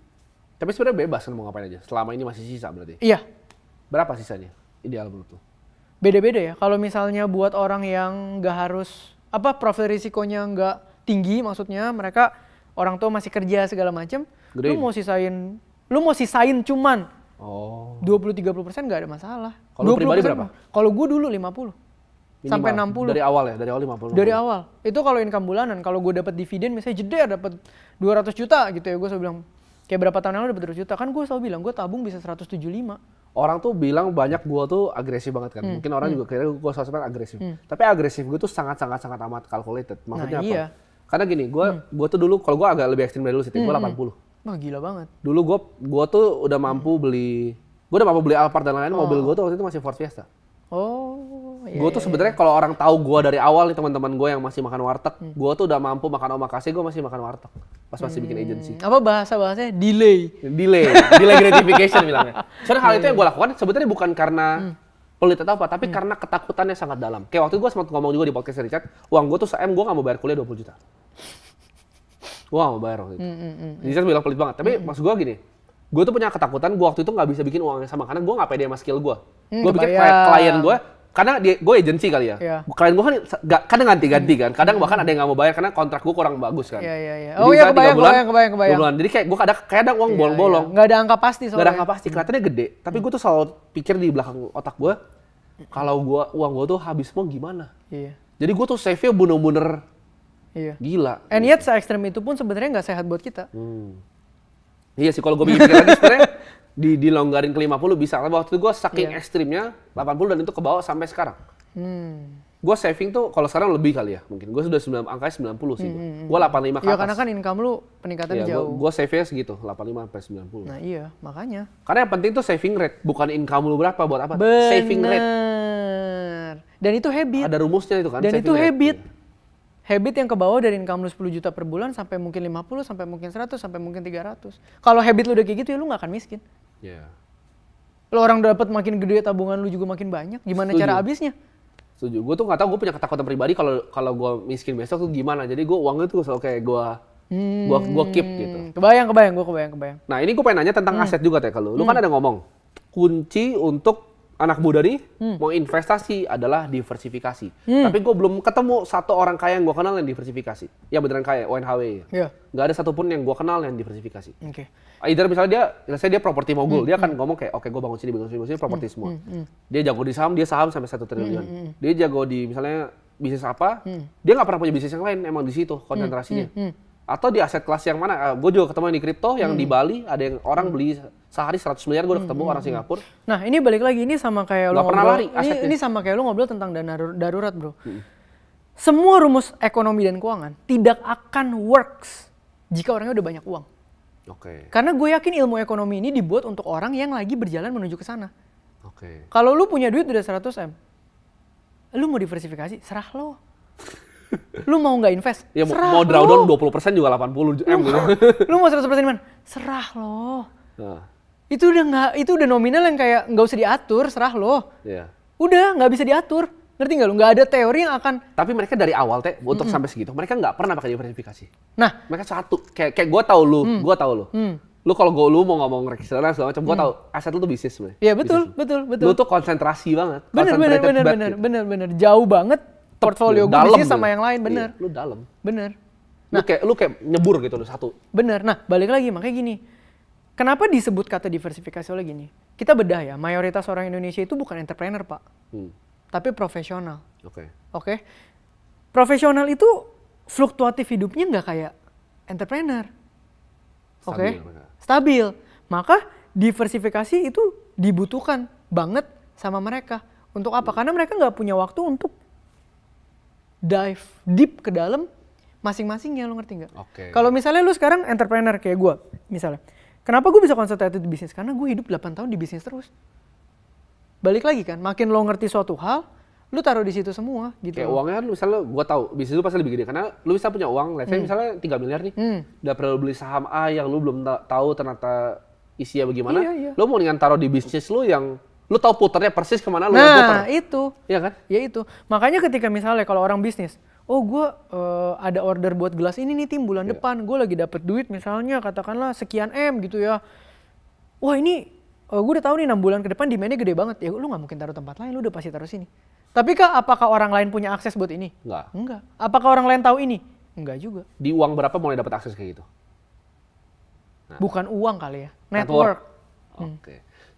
S1: Tapi sebenarnya bebas kan mau ngapain aja. Selama ini masih sisa berarti.
S2: Iya.
S1: Berapa sisanya? Ideal menurut lu?
S2: Beda-beda ya. Kalau misalnya buat orang yang nggak harus profil risikonya nggak tinggi, maksudnya mereka orang tua masih kerja segala macam, lu mau sisain cuman 20-30% nggak ada masalah.
S1: Kalau pribadi berapa?
S2: Kalau gue dulu 50. Minimal. Sampai 60.
S1: Dari awal ya? Dari awal 50.
S2: Dari awal. Itu kalau income bulanan. Kalau gue dapat dividen misalnya jeda dapat 200 juta gitu ya, gue selalu bilang kayak berapa tahun lalu dapat 200 juta. Kan gue selalu bilang gue tabung bisa 175.
S1: Orang tuh bilang banyak gue tuh agresif banget kan. Mungkin orang juga kira gue sosmed agresif. Tapi agresif gue tuh sangat amat calculated. Maksudnya apa?
S2: Iya.
S1: Karena gini, gue tuh dulu kalau gue agak lebih ekstrim dari dulu sih, gue 80.
S2: Wah gila banget.
S1: Dulu gue tuh udah mampu beli Alphard dan lain-lain. Mobil gue tuh waktu itu masih Ford Fiesta.
S2: Iya,
S1: gue tuh sebenarnya kalau orang tahu gue dari awal nih, teman-teman gue yang masih makan warteg, gue tuh udah mampu makan omakase, gue masih makan warteg pas masih bikin agency.
S2: Apa bahasanya? Delay
S1: gratification bilangnya. Soalnya hal itu yang gue lakukan sebenarnya bukan karena pelit atau apa, tapi karena ketakutannya sangat dalam. Kayak waktu itu gue sempat ngomong juga di podcast Richard, uang gue tuh gue gak mau bayar kuliah 20 juta. Gue gak mau bayar waktu itu. Richard bilang pelit banget, tapi maksud gue gini, gue tuh punya ketakutan gue waktu itu gak bisa bikin uang yang sama, karena gue gak pede sama skill gue. Gue pikir klien gue, karena gue agency kali ya. Klien gue kan kadang ganti-ganti kan. Kadang bahkan ada yang nggak mau bayar karena kontrak gue kurang bagus kan.
S2: Oh iya, kebayang.
S1: 2 bulan. Jadi kayak gue kadang uang bolong-bolong.
S2: Nggak ada angka pasti soalnya.
S1: Nggak ada angka pasti. Kelihatannya gede. Tapi gue tuh selalu pikir di belakang otak gue, kalau uang gue tuh habis semua gimana. Jadi gue tuh save-nya bener-bener gila.
S2: And yet se-ekstrem itu pun sebenarnya nggak sehat buat kita.
S1: Iya sih, kalau gue pikir lagi sebenarnya dilonggarin ke 50 bisa. Tapi waktu itu gue saking ekstrimnya 80 dan itu ke bawah sampai sekarang. Gue saving tuh kalau sekarang lebih kali ya mungkin. Gue sudah angkanya 90 sih. Gue 85 ke atas.
S2: Iya karena kan income lu peningkatannya jauh.
S1: Gue save-nya segitu, 85 sampai 90.
S2: Nah iya, makanya.
S1: Karena yang penting tuh saving rate, bukan income lu berapa buat apa.
S2: Bener.
S1: Saving rate.
S2: Dan itu habit.
S1: Ada rumusnya itu kan.
S2: Dan itu habit. Habit yang ke bawah dari income lu 10 juta per bulan sampai mungkin 50, sampai mungkin 100, sampai mungkin 300. Kalau habit lu udah kayak gitu ya lu gak akan miskin. Lo orang dapat makin gede tabungan lu juga makin banyak. Gimana cara habisnya?
S1: Setuju. Gue tuh nggak tahu, gue punya ketakutan pribadi kalau gue miskin besok tuh gimana. Jadi gue uangnya tuh selalu kayak gue keep gitu.
S2: Kebayang.
S1: Nah ini gue pengen nanya tentang aset juga teh kalau lu kan ada ngomong kunci untuk anak muda nih mau investasi adalah diversifikasi. Tapi gue belum ketemu satu orang kaya yang gue kenal yang diversifikasi. Ya beneran kaya, ONHW.
S2: Yeah.
S1: Nggak ada satupun yang gue kenal yang diversifikasi.
S2: Oke.
S1: Either misalnya dia properti mogul, dia kan ngomong kayak, oke gue bangun sini, properti semua. Dia jago di saham, dia saham sampai 1 triliun. Dia jago di misalnya bisnis apa, dia nggak pernah punya bisnis yang lain, emang di situ konsentrasinya. Atau di aset kelas yang mana, gue juga ketemu di kripto yang di Bali, ada yang orang beli sehari 100 miliar, gue udah ketemu orang Singapura.
S2: Nah ini balik lagi, ini sama kayak lo
S1: ngobrol,
S2: ini sama kayak lo ngobrol tentang dana darurat bro. Semua rumus ekonomi dan keuangan tidak akan works jika orangnya udah banyak uang. Karena gue yakin ilmu ekonomi ini dibuat untuk orang yang lagi berjalan menuju ke sana. Kalau lu punya duit udah 100 M, lu mau diversifikasi, serah lo. Lu mau nggak invest?
S1: Ya mau drawdown 20% juga 80 M gitu.
S2: Lu mau 100% mana? Serah lo. Itu udah nominal yang kayak nggak usah diatur, serah lo. Udah nggak bisa diatur. Ngerti nggak lu? Nggak ada teori yang akan.
S1: Tapi mereka dari awal untuk sampai segitu, mereka nggak pernah pakai diversifikasi. Nah, mereka satu. Kayak gue tahu lu, Lu kalau lu mau ngomong reksadana segala macam, gue tahu aset lu tuh bisnis sebenarnya.
S2: Iya betul.
S1: Lu tuh konsentrasi banget.
S2: Bener. Jauh banget. Portfolio gue bisnis sama yang lain, bener.
S1: Iya, lu dalam.
S2: Bener.
S1: Nah, lu kayak nyebur gitu lu satu.
S2: Bener. Nah, balik lagi makanya gini. Kenapa disebut kata diversifikasi oleh gini? Kita bedah ya, mayoritas orang Indonesia itu bukan entrepreneur, Pak. Tapi profesional. Oke. Profesional itu fluktuatif hidupnya nggak kayak entrepreneur. Stabil. Maka diversifikasi itu dibutuhkan banget sama mereka. Untuk apa? Karena mereka nggak punya waktu untuk dive deep ke dalam masing-masingnya, lo ngerti nggak? Kalau misalnya lu sekarang entrepreneur kayak gue, misalnya, kenapa gue bisa concentrated di bisnis? Karena gue hidup 8 tahun di bisnis terus. Balik lagi kan, makin lo ngerti suatu hal, lu taruh di situ semua gitu.
S1: Kayak uangnya kan misalnya gue tahu bisnis lu pasti lebih gede karena lu bisa punya uang, let's say misalnya 3 miliar nih, udah perlu beli saham A yang lu belum tahu ternyata isinya bagaimana, lu mau dengan taruh di bisnis lu yang lu tahu puternya persis kemana lu puter.
S2: Nah itu.
S1: Iya kan?
S2: Ya itu. Makanya ketika misalnya kalau orang bisnis, oh gue ada order buat gelas ini nih tim bulan depan, gue lagi dapet duit misalnya katakanlah sekian M gitu ya. Wah ini gue udah tahu nih 6 bulan ke depan demandnya gede banget. Ya lu gak mungkin taruh tempat lain, lu udah pasti taruh sini. Tapi apakah orang lain punya akses buat ini? Enggak. Apakah orang lain tahu ini? Enggak juga.
S1: Di uang berapa mulai dapat akses kayak gitu?
S2: Bukan uang kali ya, network.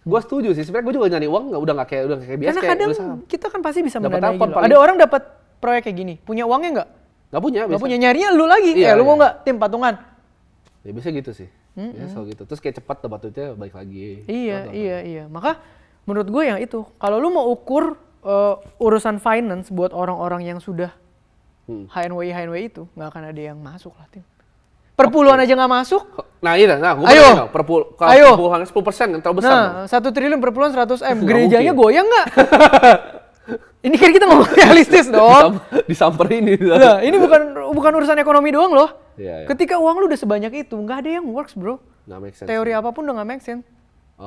S1: Gue setuju sih, sebenarnya gue juga nyari uang udah nggak kayak biasa.
S2: Karena kadang kita kan pasti bisa mendanai gitu. Ada orang dapat proyek kayak gini, punya uangnya nggak?
S1: Nggak punya.
S2: Nggak punya, nyarinya lu lagi. Lu mau nggak tim patungan?
S1: Ya biasa gitu sih. Biasa gitu. Terus kayak cepat dapat duitnya balik lagi.
S2: Iya. Maka menurut gue yang itu, kalau lu mau ukur urusan finance buat orang-orang yang sudah HNWI itu, nggak akan ada yang masuk lah tim. Perpuluhan aja nggak masuk.
S1: Nah iya, gue
S2: ayo.
S1: Perpuluhan 10% yang terlalu besar.
S2: Nah, 1 triliun perpuluhan 100 M. Gerejanya goyang nggak? Ini kan kita ngomong realistis dong.
S1: Disamperin ini.
S2: Nah, ini bukan urusan ekonomi doang loh.
S1: Iya.
S2: Ketika uang lu udah sebanyak itu, nggak ada yang works bro.
S1: Nggak make sense.
S2: Teori apapun udah nggak make sense.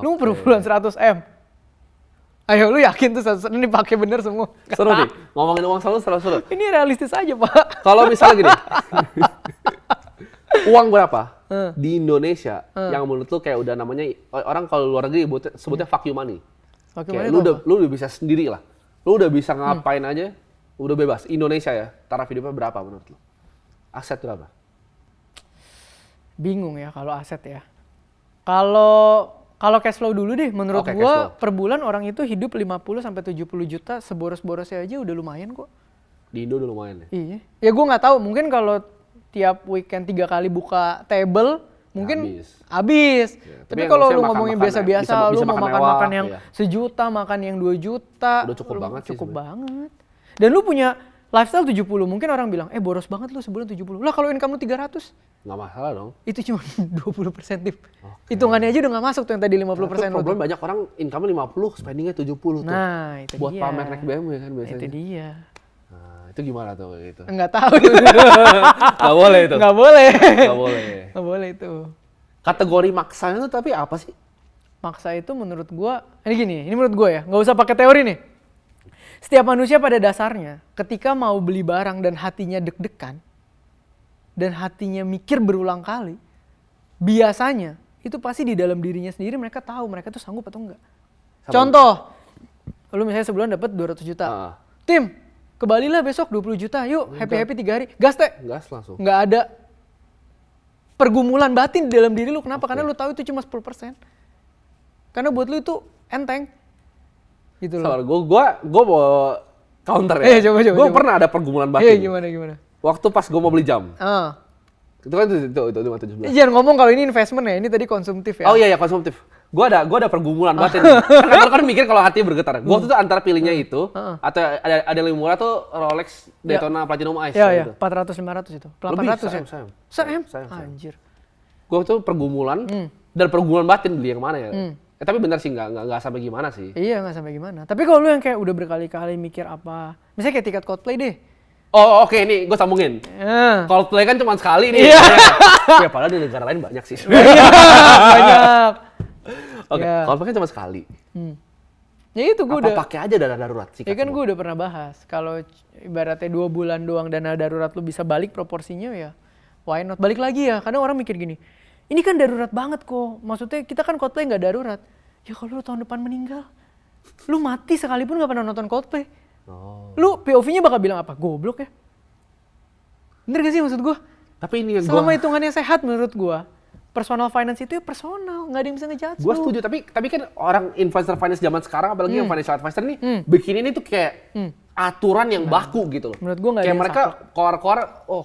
S2: Lu perpuluhan 100 M. Ayo, lu yakin tuh 100 ini pakai bener semua?
S1: Seru nih, ngomongin uang selalu seru.
S2: Ini realistis aja pak.
S1: Kalau misalnya gini, uang berapa di Indonesia yang menurut lu kayak udah namanya orang kalau luar negeri sebutnya fuck you money. Kayak lu udah bisa sendiri lah. Lu udah bisa ngapain aja, udah bebas. Indonesia ya, taraf hidupnya berapa menurut lu? Aset berapa?
S2: Bingung ya kalau aset ya. Kalau cash flow dulu deh, menurut gua per bulan orang itu hidup 50 sampai 70 juta seboros-borosnya aja udah lumayan kok.
S1: Di Indo udah lumayan ya?
S2: Iya. Ya gua nggak tahu, mungkin kalau tiap weekend 3 kali buka table mungkin habis. Ya, tapi kalau lu ngomongin biasa-biasa, lu mau makan-makan yang sejuta, makan yang 2 juta,
S1: udah cukup banget sih.
S2: Cukup banget. Dan lu punya lifestyle 70, mungkin orang bilang, boros banget lu sebulan 70. Lah kalau income lu 300?
S1: Nggak masalah dong.
S2: Itu cuma 20% tip. Hitungannya aja udah nggak masuk tuh yang tadi 50%.
S1: Nah, problem banyak orang income 50, spendingnya 70 tuh.
S2: Nah, itu
S1: buat
S2: dia.
S1: Buat pamer naik BMW kan biasanya.
S2: Itu dia.
S1: Nah, itu gimana tuh gitu?
S2: Enggak tahu.
S1: Nggak boleh itu.
S2: Nggak boleh.
S1: Nggak boleh
S2: itu.
S1: Kategori maksanya itu tapi apa sih?
S2: Maksa itu menurut gua, ini menurut gua ya, nggak usah pakai teori nih. Setiap manusia pada dasarnya, ketika mau beli barang dan hatinya deg-degan, dan hatinya mikir berulang kali, biasanya itu pasti di dalam dirinya sendiri mereka tahu mereka tuh sanggup atau enggak. Contoh, lu misalnya sebulan dapat 200 juta. Tim, ke Bali lah besok 20 juta, yuk happy 3 hari. Gas teh.
S1: Gas langsung.
S2: Nggak ada pergumulan batin di dalam diri lu. Kenapa? Karena lu tahu itu cuma 10%. Karena buat lu itu enteng. Gitu loh.
S1: Gue mau counter ya.
S2: Coba.
S1: Gue pernah ada pergumulan batin.
S2: Gimana?
S1: Waktu pas gue mau beli jam. Itu kan itu 517.
S2: Jangan ngomong kalau ini investment ya, ini tadi konsumtif ya.
S1: Oh iya konsumtif. Gue ada pergumulan batin. Kan mikir kalau hati bergetar. Gue waktu itu antara pilihnya itu atau ada yang lebih murah tuh Rolex Daytona Platinum Ice.
S2: Iya, 400-500 itu. 800 ya?
S1: Sayang.
S2: Anjir.
S1: Gue tuh pergumulan dan pergumulan batin beli yang mana ya. Tapi bener sih nggak sampai gimana sih.
S2: Iya nggak sampai gimana. Tapi kalau lu yang kayak udah berkali-kali mikir apa, misalnya kayak tiket Coldplay deh.
S1: Oh oke, nih gue sambungin. Coldplay kan cuma sekali nih. Ya padahal di negara lain banyak sih.
S2: Banyak.
S1: Oke, Coldplay kan cuma sekali.
S2: Ya itu gue udah.
S1: Pakai aja dana darurat sih.
S2: Ya kan gue udah pernah bahas. Kalau ibaratnya 2 bulan doang dana darurat lu bisa balik proporsinya ya, why not? Balik lagi ya. Kadang orang mikir gini, ini kan darurat banget kok. Maksudnya kita kan Coldplay nggak darurat. Ya kalau lu tahun depan meninggal, lu mati sekalipun nggak pernah nonton Coldplay. Lu POV-nya bakal bilang apa? Goblok ya. Bener gak sih maksud gue?
S1: Tapi ini
S2: selama hitungannya sehat menurut gue, personal finance itu ya personal, nggak ada yang bisa ngejudge lu.
S1: Gue setuju, tapi kan orang influencer finance zaman sekarang, apalagi yang financial advisor nih, bikin ini tuh kayak aturan yang baku gitu loh.
S2: Menurut gue nggak ada
S1: kayak mereka keluar-keluar,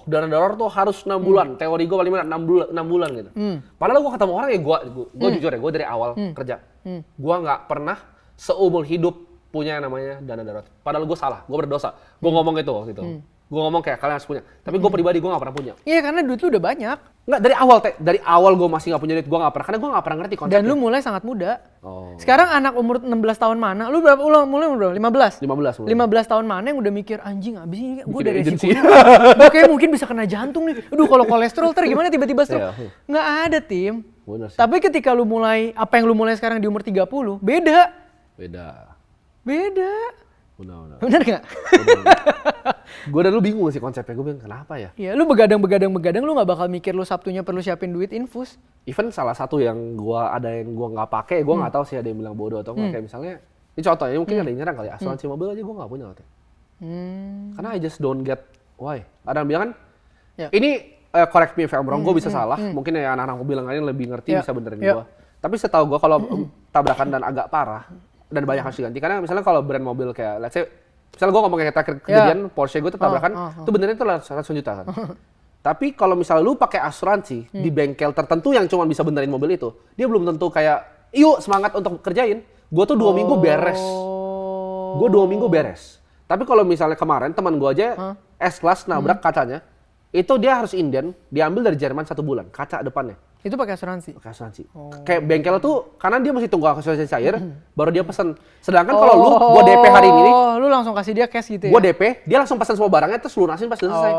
S1: dana darurat tuh harus 6 bulan. Teori gue paling benar 6 bulan gitu. Padahal gue ketemu orang ya, gue jujur ya, gue dari awal kerja, gue nggak pernah seumur hidup punya yang namanya dana darurat. Padahal gue salah, gue berdosa. Gue ngomong itu waktu itu. Gue ngomong kayak kalian harus punya. Tapi gue pribadi gue gak pernah punya.
S2: Iya karena duit lu udah banyak.
S1: Nggak, dari awal gue masih gak punya duit, gue gak pernah. Karena gue gak pernah ngerti konsepnya.
S2: Dan lu mulai sangat muda. Sekarang anak umur 16 tahun mana? Lu berapa? Mulai umur berapa? 15? 15 tahun mana yang udah mikir, anjing abis ini gue udah resikonya. Gue kayak mungkin bisa kena jantung nih. Aduh kalau kolesterol gimana tiba-tiba stroke. Nggak ada tim. Tapi ketika lu mulai, apa yang lu mulai sekarang di umur 30, beda. Bener gak?
S1: Gue dan lu bingung sih konsepnya, gue bilang kenapa ya?
S2: Iya, lu begadang, lu gak bakal mikir lu Sabtunya perlu siapin duit infus.
S1: Even salah satu yang gue gak pakai, gue gak tahu sih ada yang bilang bodoh atau enggak. Kayak misalnya, ini contohnya mungkin ada yang nyerang kali, asuransi mobil aja gue gak punya katanya. Karena I just don't get why. Ada yang bilang kan, ini correct me if I'm wrong, gue bisa salah. Mungkin ya anak-anak mobil yang lain lebih ngerti, bisa benerin gue. Tapi setahu gue kalau tabrakan dan agak parah, dan banyak harus diganti. Karena misalnya kalau brand mobil kayak, let's say, misalnya gue ngomong kayak kejadian Porsche gue tuh tabrakan, itu benernya tuh 100 juta kan. Tapi kalau misalnya lu pakai asuransi di bengkel tertentu yang cuma bisa benerin mobil itu, dia belum tentu kayak, yuk semangat untuk kerjain. Gue tuh 2 minggu beres. Tapi kalau misalnya kemarin teman gue aja S-Class nabrak kacanya, itu dia harus inden, diambil dari Jerman 1 bulan, kaca depannya.
S2: Itu pakai asuransi?
S1: Pakai asuransi. Kayak bengkel tuh, karena dia masih tunggu asuransi cair, baru dia pesan. Sedangkan kalau lu, gua DP hari ini,
S2: lu langsung kasih dia cash gitu ya?
S1: Gua DP, dia langsung pesan semua barangnya, terus lunasin pas selesai.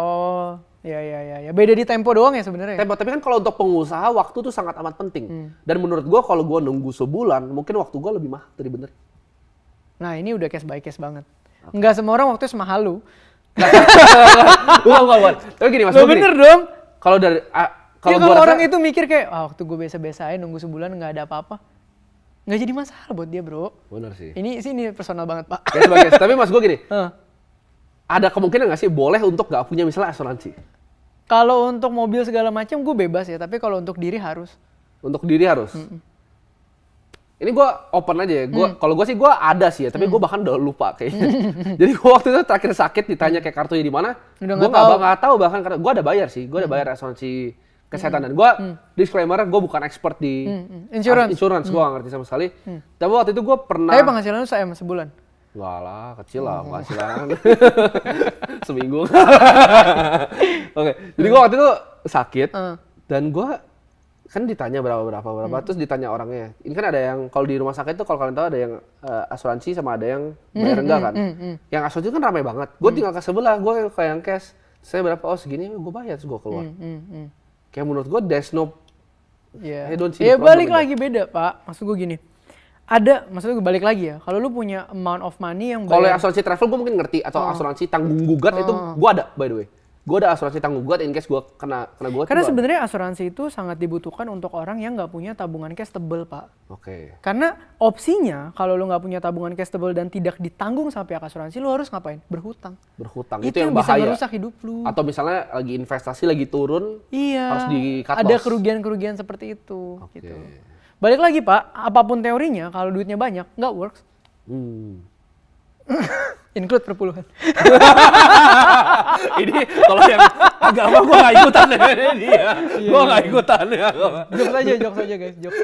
S2: Iya. Beda di tempo doang ya sebenarnya?
S1: Tempo, tapi kan kalau untuk pengusaha, waktu tuh sangat amat penting. Dan menurut gua, kalau gua nunggu sebulan, mungkin waktu gua lebih mahal dari bener.
S2: Nah ini udah case by case banget. Nggak semua orang waktunya semahal lu.
S1: Bukan. Tapi gini mas,
S2: bener dong.
S1: Kalau dari...
S2: Kalau orang itu mikir kayak, waktu gue biasa-biasa aja nunggu sebulan nggak ada apa-apa. Nggak jadi masalah buat dia bro.
S1: Bener sih.
S2: Ini personal banget pak.
S1: Tapi mas gue gini, ada kemungkinan nggak sih boleh untuk nggak punya misalnya asuransi?
S2: Kalau untuk mobil segala macam gue bebas ya, tapi kalau untuk diri harus.
S1: Untuk diri harus? Ini gue open aja ya, kalau gue sih gue ada sih ya, tapi gue bahkan udah lupa kayaknya. Jadi gue waktu itu terakhir sakit ditanya kayak kartunya di mana, gue nggak tahu bahkan karena gue ada bayar sih, gue ada bayar asuransi kesehatan dan gue disclaimer gue bukan expert di insurance, gue nggak ngerti sama sekali. Tapi waktu itu gue pernah.
S2: Tapi penghasilan lu sebulan?
S1: Enggak lah, kecil lah penghasilan. Seminggu. Oke, jadi gue waktu itu sakit dan gue kan ditanya berapa terus ditanya orangnya. Ini kan ada yang kalau di rumah sakit tuh kalau kalian tahu ada yang asuransi sama ada yang bayar enggak kan. Yang asuransi kan ramai banget. Gue tinggal ke sebelah, gue kayak yang cash. Saya berapa? Oh segini, gue bayar terus gue keluar. Kayak menurut gue there's no. I don't see the problem.
S2: Balik lagi beda pak. Maksud gue gini. Maksudnya gue balik lagi ya. Kalau lu punya amount of money yang
S1: kalau asuransi travel gue mungkin ngerti atau asuransi tanggung gugat itu gue ada by the way. gue ada asuransi tanggung gue in case gue kena gue.
S2: Karena sebenarnya asuransi itu sangat dibutuhkan untuk orang yang nggak punya tabungan cash tebel, Pak.
S1: Oke.
S2: Karena opsinya kalau lu nggak punya tabungan cash tebel dan tidak ditanggung sama pihak asuransi, lu harus ngapain? Berhutang.
S1: Itu yang bahaya.
S2: Bisa merusak hidup lu.
S1: Atau misalnya lagi investasi lagi turun, harus di cut loss.
S2: Ada kerugian-kerugian seperti itu. Gitu. Balik lagi, Pak, apapun teorinya, kalau duitnya banyak, nggak works. Include perpuluhan.
S1: Ini kalau yang agama gue gak ikutan deh dia. Gue gak ikutan ya.
S2: Jokes aja guys, jokes.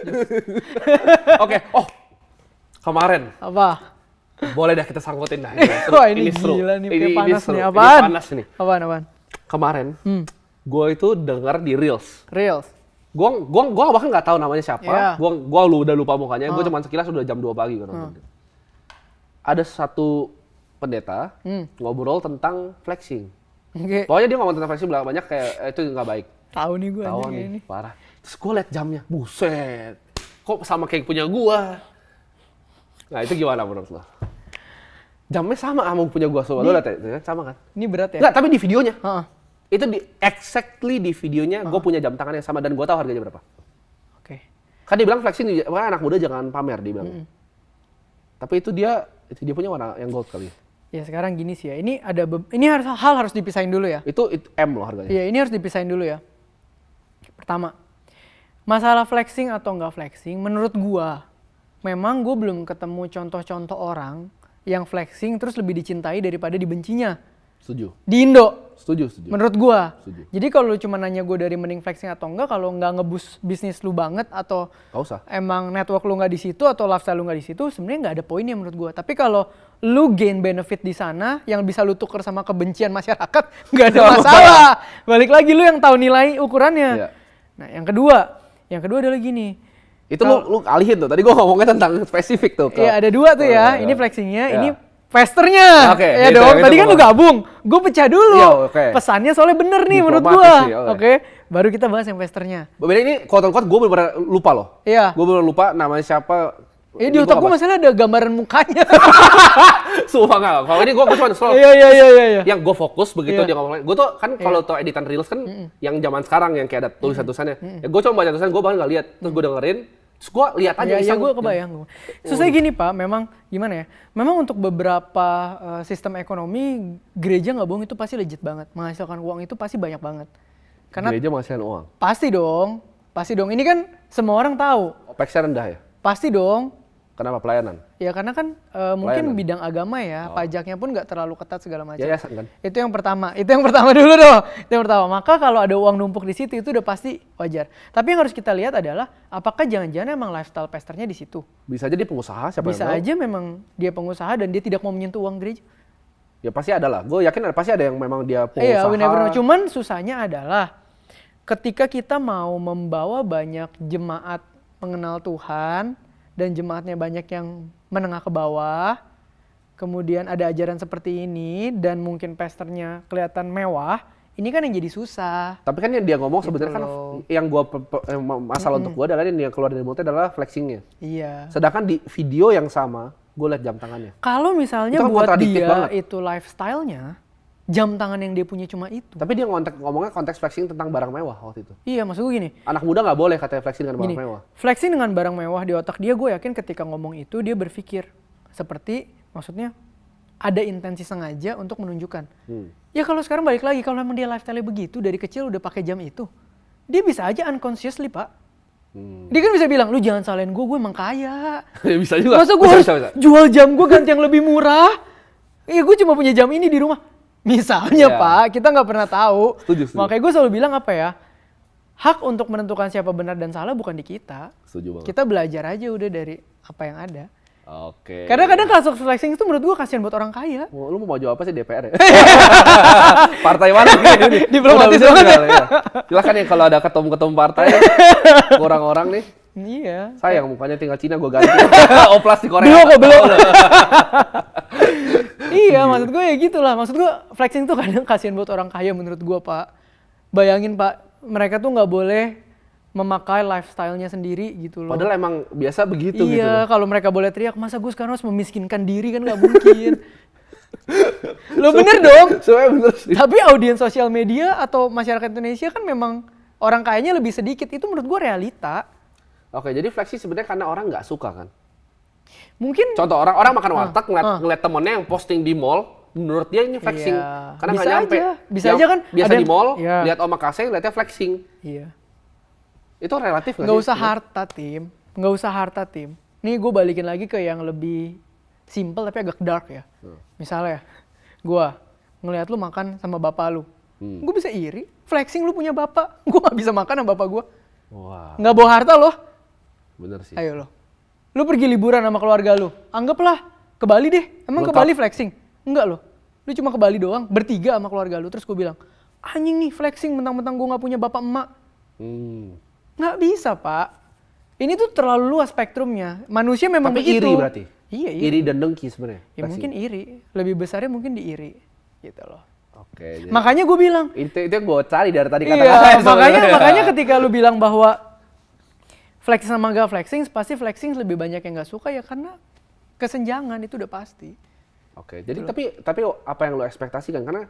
S1: Oke, kemarin.
S2: Apa?
S1: Boleh dah kita sangkutin dah.
S2: Wah ini gila nih, kayak panas nih. Apaan?
S1: Panas nih.
S2: Apaan?
S1: Kemarin, gue itu dengar di Reels. Gue bahkan gak tahu namanya siapa. Gue udah lupa mukanya. Gue cuma sekilas udah jam 2 pagi. Ada satu pendeta ngobrol tentang flexing. Pokoknya dia ngomong tentang flexing banyak kayak itu nggak baik.
S2: Tahu nih gue
S1: ini. Parah. Terus gue liat jamnya, buset. Kok sama kayak punya gue? Nah itu gimana menurut lo? Jamnya sama sama punya gue, lo liat ya, sama kan?
S2: Ini berat ya?
S1: Nggak, tapi di videonya. Itu exactly di videonya gue punya jam tangan yang sama dan gue tahu harganya berapa.
S2: Oke.
S1: Kan dia bilang flexing, anak muda jangan pamer, dia bilang. Tapi itu dia punya warna yang gold kali.
S2: Ya sekarang gini sih ya, ini harus dipisahin dulu ya.
S1: Itu M loh harganya.
S2: Iya, ini harus dipisahin dulu ya. Pertama, masalah flexing atau nggak flexing, menurut gua, memang gua belum ketemu contoh-contoh orang yang flexing terus lebih dicintai daripada dibencinya.
S1: Setuju.
S2: Di Indo.
S1: Setuju.
S2: Menurut gua. Setuju. Jadi kalau lu cuma nanya gua dari mending flexing atau enggak, kalau nggak ngeboost bisnis lu banget atau emang network lu nggak di situ atau lifestyle lu nggak di situ, sebenarnya nggak ada poinnya menurut gua. Tapi kalau lu gain benefit di sana yang bisa lu tuker sama kebencian masyarakat, nggak ada masalah. Balik lagi lu yang tahu nilai ukurannya. Yeah. Nah, yang kedua adalah gini.
S1: Itu lu alihin tuh. Tadi gua ngomongnya tentang spesifik tuh.
S2: Iya, ada dua tuh ya. Ini flexingnya, ini Festernya, ya
S1: gitu,
S2: dong. Tadi kan lu gabung, gue pecah dulu. Pesannya soalnya bener nih menurut gue. Oke, baru kita bahas yang Festernya.
S1: Beda ini quote-unquote gue bener-bener lupa loh.
S2: Iya.
S1: Gue bener lupa namanya siapa.
S2: Di otak gue masalah ada gambaran mukanya.
S1: Sumpah nggak. Kalau ini gue cuma scroll.
S2: Iya.
S1: Yang gue fokus begitu dia ngomong. Gue tuh kan kalau tuh editan reels kan yang zaman sekarang yang kayak ada tulisan-tulisannya. Ya gue cuma baca tulisan, gue bahkan nggak lihat. Terus gue dengerin. Terus gue lihat aja.
S2: Iya, gue kebayang. Susah gini Pak, memang gimana ya? Memang untuk beberapa sistem ekonomi, gereja nggak bohong itu pasti legit banget. Menghasilkan uang itu pasti banyak banget.
S1: Karena gereja menghasilkan uang?
S2: Pasti dong. Ini kan semua orang tahu.
S1: OPEX-nya rendah ya?
S2: Pasti dong.
S1: Kenapa pelayanan?
S2: Ya karena kan mungkin bidang agama ya, pajaknya pun nggak terlalu ketat segala macam.
S1: Yayasan kan?
S2: Itu yang pertama dulu dong. Itu yang pertama. Maka kalau ada uang numpuk di situ itu udah pasti wajar. Tapi yang harus kita lihat adalah apakah jangan-jangan emang lifestyle pastornya di situ?
S1: Bisa aja dia pengusaha, siapa
S2: bisa
S1: yang tahu?
S2: aja memang dia pengusaha dan dia tidak mau menyentuh uang gereja.
S1: Ya pasti ada lah. Gue yakin pasti ada yang memang dia pengusaha.
S2: Iya, we never know. Cuman susahnya adalah ketika kita mau membawa banyak jemaat mengenal Tuhan dan jemaatnya banyak yang menengah ke bawah, kemudian ada ajaran seperti ini dan mungkin pastornya kelihatan mewah, ini kan yang jadi susah.
S1: Tapi kan yang dia ngomong sebenarnya kan yang masalah untuk gue adalah yang keluar dari mulutnya adalah flexingnya.
S2: Iya.
S1: Sedangkan di video yang sama, gue liat jam tangannya.
S2: Kalau misalnya kan buat dia itu lifestyle-nya, jam tangan yang dia punya cuma itu.
S1: Tapi dia ngomongnya konteks flexing tentang barang mewah waktu itu.
S2: Iya, maksud gue gini.
S1: Anak muda nggak boleh katanya flexing dengan barang mewah.
S2: Flexing dengan barang mewah di otak dia, gue yakin ketika ngomong itu dia berpikir seperti, maksudnya ada intensi sengaja untuk menunjukkan. Ya kalau sekarang balik lagi, kalau memang dia lifestyle begitu dari kecil udah pakai jam itu, dia bisa aja unconsciously Pak. Dia kan bisa bilang, lu jangan salahin gue emang kaya.
S1: Bisa juga.
S2: Masa gue harus jual jam gue ganti yang lebih murah? Iya, gue cuma punya jam ini di rumah. Misalnya Pak, kita nggak pernah tahu.
S1: Setuju.
S2: Makanya gue selalu bilang apa ya, hak untuk menentukan siapa benar dan salah bukan di kita.
S1: Setuju banget.
S2: Kita belajar aja udah dari apa yang ada.
S1: Oke.
S2: Kadang-kadang kasus flexing itu menurut gue kasihan buat orang kaya.
S1: Lu mau maju apa sih DPR ya? Partai mana nih?
S2: Diplomatis banget ya.
S1: Silahkan ya kalau ada ketum-ketum partai, orang-orang nih.
S2: Iya.
S1: Sayang mukanya tinggal Cina gue ganti. Oplas di Korea.
S2: Belum. Iya, maksud gue ya gitulah. Maksud gue flexing tuh kadang kasihan buat orang kaya menurut gue Pak. Bayangin Pak, mereka tuh nggak boleh memakai lifestyle-nya sendiri gitu loh.
S1: Padahal emang biasa begitu gitu.
S2: Iya, kalau mereka boleh teriak, masa gue sekarang harus memiskinkan diri kan nggak mungkin. Lo bener dong.
S1: Sebenarnya bener sih.
S2: Tapi audiens sosial media atau masyarakat Indonesia kan memang orang kayanya lebih sedikit. Itu menurut gue realita.
S1: Oke, jadi flexing sebenarnya karena orang nggak suka kan?
S2: Mungkin.
S1: Contoh orang makan warteg ngeliat temennya yang posting di mall, menurut dia ini flexing.
S2: Iya.
S1: Karena nggak nyampe.
S2: Bisa aja kan.
S1: Biasa di mall,
S2: iya.
S1: lihat omakase, lihatnya flexing.
S2: Iya.
S1: Itu relatif nggak sih?
S2: Nggak usah harta, Tim. Nggak usah harta, Tim. Nih gue balikin lagi ke yang lebih simple tapi agak dark ya. Misalnya, gue ngeliat lu makan sama bapak lu. Gue bisa iri. Flexing lu punya bapak. Gue nggak bisa makan sama bapak gue.
S1: Wow.
S2: Nggak bawa harta loh.
S1: Bener sih.
S2: Ayo lo. Lu pergi liburan sama keluarga lu. Anggaplah ke Bali deh. Emang ke Bali flexing? Enggak loh. Lu cuma ke Bali doang, bertiga sama keluarga lu. Terus gue bilang, anjing nih flexing mentang-mentang gue nggak punya bapak emak. Nggak bisa, Pak. Ini tuh terlalu luas spektrumnya. Manusia memang
S1: tapi
S2: begitu.
S1: Iri berarti?
S2: Iya.
S1: Iri dan dengki sebenarnya?
S2: Ya mungkin iri. Lebih besarnya mungkin di iri. Gitu loh.
S1: Oke. Jadi
S2: Makanya gue bilang.
S1: Itu yang gue cari dari tadi
S2: Iya, makanya ketika lu bilang bahwa flexing sama gak flexing, pasti flexing lebih banyak yang gak suka ya karena kesenjangan itu udah pasti.
S1: Oke, jadi tapi apa yang lo ekspektasikan? Karena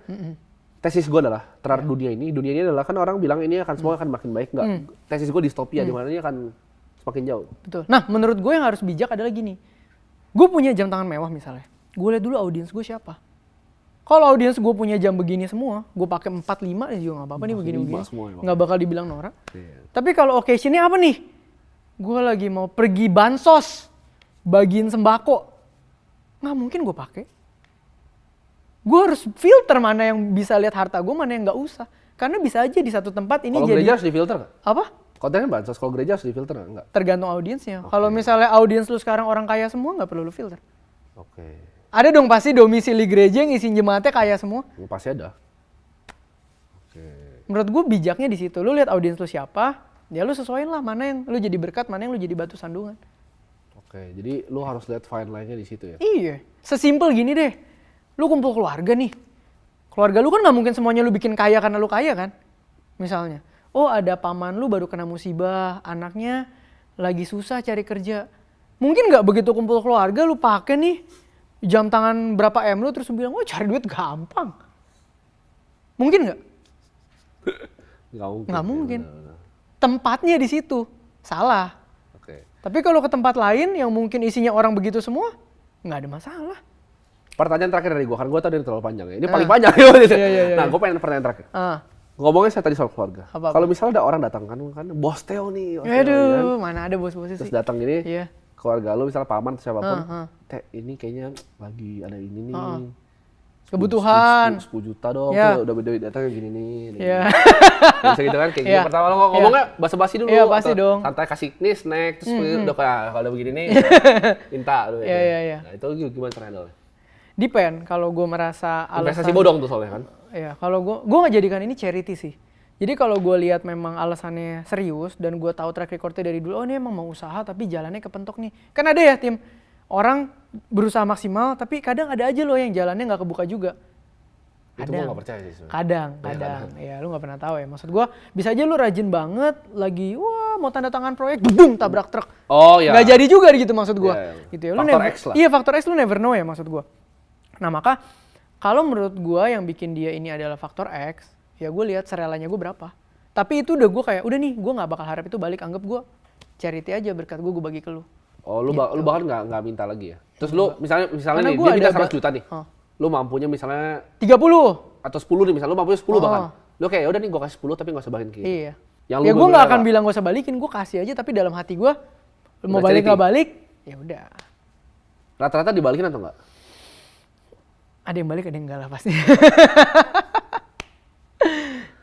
S1: tesis gue adalah terhadap dunia ini adalah kan orang bilang ini akan semua akan makin baik, enggak? Tesis gue distopia di mana ini akan semakin jauh.
S2: Betul. Nah, menurut gue yang harus bijak adalah gini. Gue punya jam tangan mewah misalnya. Gue lihat dulu audiens gue siapa. Kalau audiens gue punya jam begini semua, gue pakai 4-5 ya juga nggak apa-apa nih begini-begini. Nggak bakal dibilang norak. Iya. Tapi kalau occasionnya apa nih? Gue lagi mau pergi bansos, bagiin sembako. Nggak mungkin gue pakai. Gue harus filter mana yang bisa lihat harta gue, mana yang nggak usah. Karena bisa aja di satu tempat ini
S1: jadi. Kalau gereja harus difilter nggak?
S2: Apa?
S1: Kontennya bansos, kalau gereja harus difilter nggak?
S2: Tergantung audiensnya. Okay. Kalau misalnya audiens lu sekarang orang kaya semua, nggak perlu lu filter.
S1: Oke.
S2: Ada dong pasti domisili gereja yang isi jemaatnya kaya semua.
S1: Pasti ada. Oke.
S2: Menurut gue bijaknya di situ. Lu lihat audiens lu siapa, ya lu sesuaiin lah mana yang lu jadi berkat, mana yang lu jadi batu sandungan.
S1: Oke, jadi lu harus lihat fine line-nya di situ ya?
S2: Iya, sesimpel gini deh. Lu kumpul keluarga nih. Keluarga lu kan gak mungkin semuanya lu bikin kaya karena lu kaya kan? Misalnya, oh ada paman lu baru kena musibah, anaknya lagi susah cari kerja. Mungkin gak begitu kumpul keluarga lu pakai nih jam tangan berapa M lu terus lu bilang, oh cari duit gampang. Mungkin gak? Gak mungkin. Ya, tempatnya di situ salah.
S1: Oke.
S2: Tapi kalau ke tempat lain yang mungkin isinya orang begitu semua, nggak ada masalah.
S1: Pertanyaan terakhir dari gue, kan gue tadi terlalu panjang ya. Ini paling panjang ya.
S2: Iya.
S1: Nah, gue pengen pertanyaan terakhir. Ngomongnya saya tadi soal keluarga. Kalau misalnya ada orang datang kan bos Theo nih.
S2: Aduh, mana ada bos-bos sih.
S1: Terus datang gini,
S2: iya.
S1: Keluarga lu misalnya paman atau siapapun, Teh ini kayaknya lagi ada ini nih.
S2: Kebutuhan
S1: 10 juta dong, udah datang gini nih.
S2: Iya.
S1: Bisa gitu kan, kayak gini. Pertama lo ngomongnya basa-basi dulu.
S2: Iya, pasti dong.
S1: Santai kasih nih snack, terus udah kalau udah begini nih, minta.
S2: Iya.
S1: Nah, itu gimana caranya?
S2: Depend, kalau gue merasa alasan.
S1: Investasi bodong tuh soalnya kan?
S2: Iya, kalau gue nggak jadikan ini charity sih. Jadi kalau gue lihat memang alasannya serius dan gue tahu track recordnya dari dulu, oh ini emang mau usaha tapi jalannya kepentok nih. Kan ada ya tim, orang berusaha maksimal tapi kadang ada aja loh yang jalannya nggak kebuka juga.
S1: Itu gue gak percaya sih sebenernya.
S2: Kadang. Ya lu gak pernah tahu ya. Maksud gue bisa aja lu rajin banget lagi mau tanda tangan proyek, dudung tabrak truk.
S1: Oh iya.
S2: Gak jadi juga gitu maksud gue. Gitu ya.
S1: Faktor X lah.
S2: Iya faktor X lu never know ya maksud gue. Nah maka kalau menurut gue yang bikin dia ini adalah faktor X, ya gue lihat serelanya gue berapa. Tapi itu udah gue kayak, udah nih gue gak bakal harap itu balik, anggap gue charity aja berkat gue bagi ke lu.
S1: Oh lu bahkan gak minta lagi ya? Terus lu misalnya nih dia minta 100 juta nih. Lu mampunya misalnya
S2: 30
S1: atau 10 nih, misalnya lu mampunya 10 bahkan. Lu kayak udah nih gue kasih 10 tapi gak usah balikin.
S2: Iya. Ya gue gak akan bilang gak usah balikin, gue kasih aja tapi dalam hati gue mau balik gak balik, ya udah.
S1: Rata-rata dibalikin atau enggak?
S2: Ada yang balik, ada yang enggak lah pasti.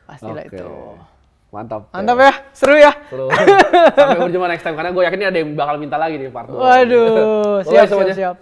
S2: Pastilah itu.
S1: Mantap
S2: ya, seru ya.
S1: Seru. Sampai berjumpa next time karena gue yakin ini ada yang bakal minta lagi nih part 2.
S2: Waduh, siap.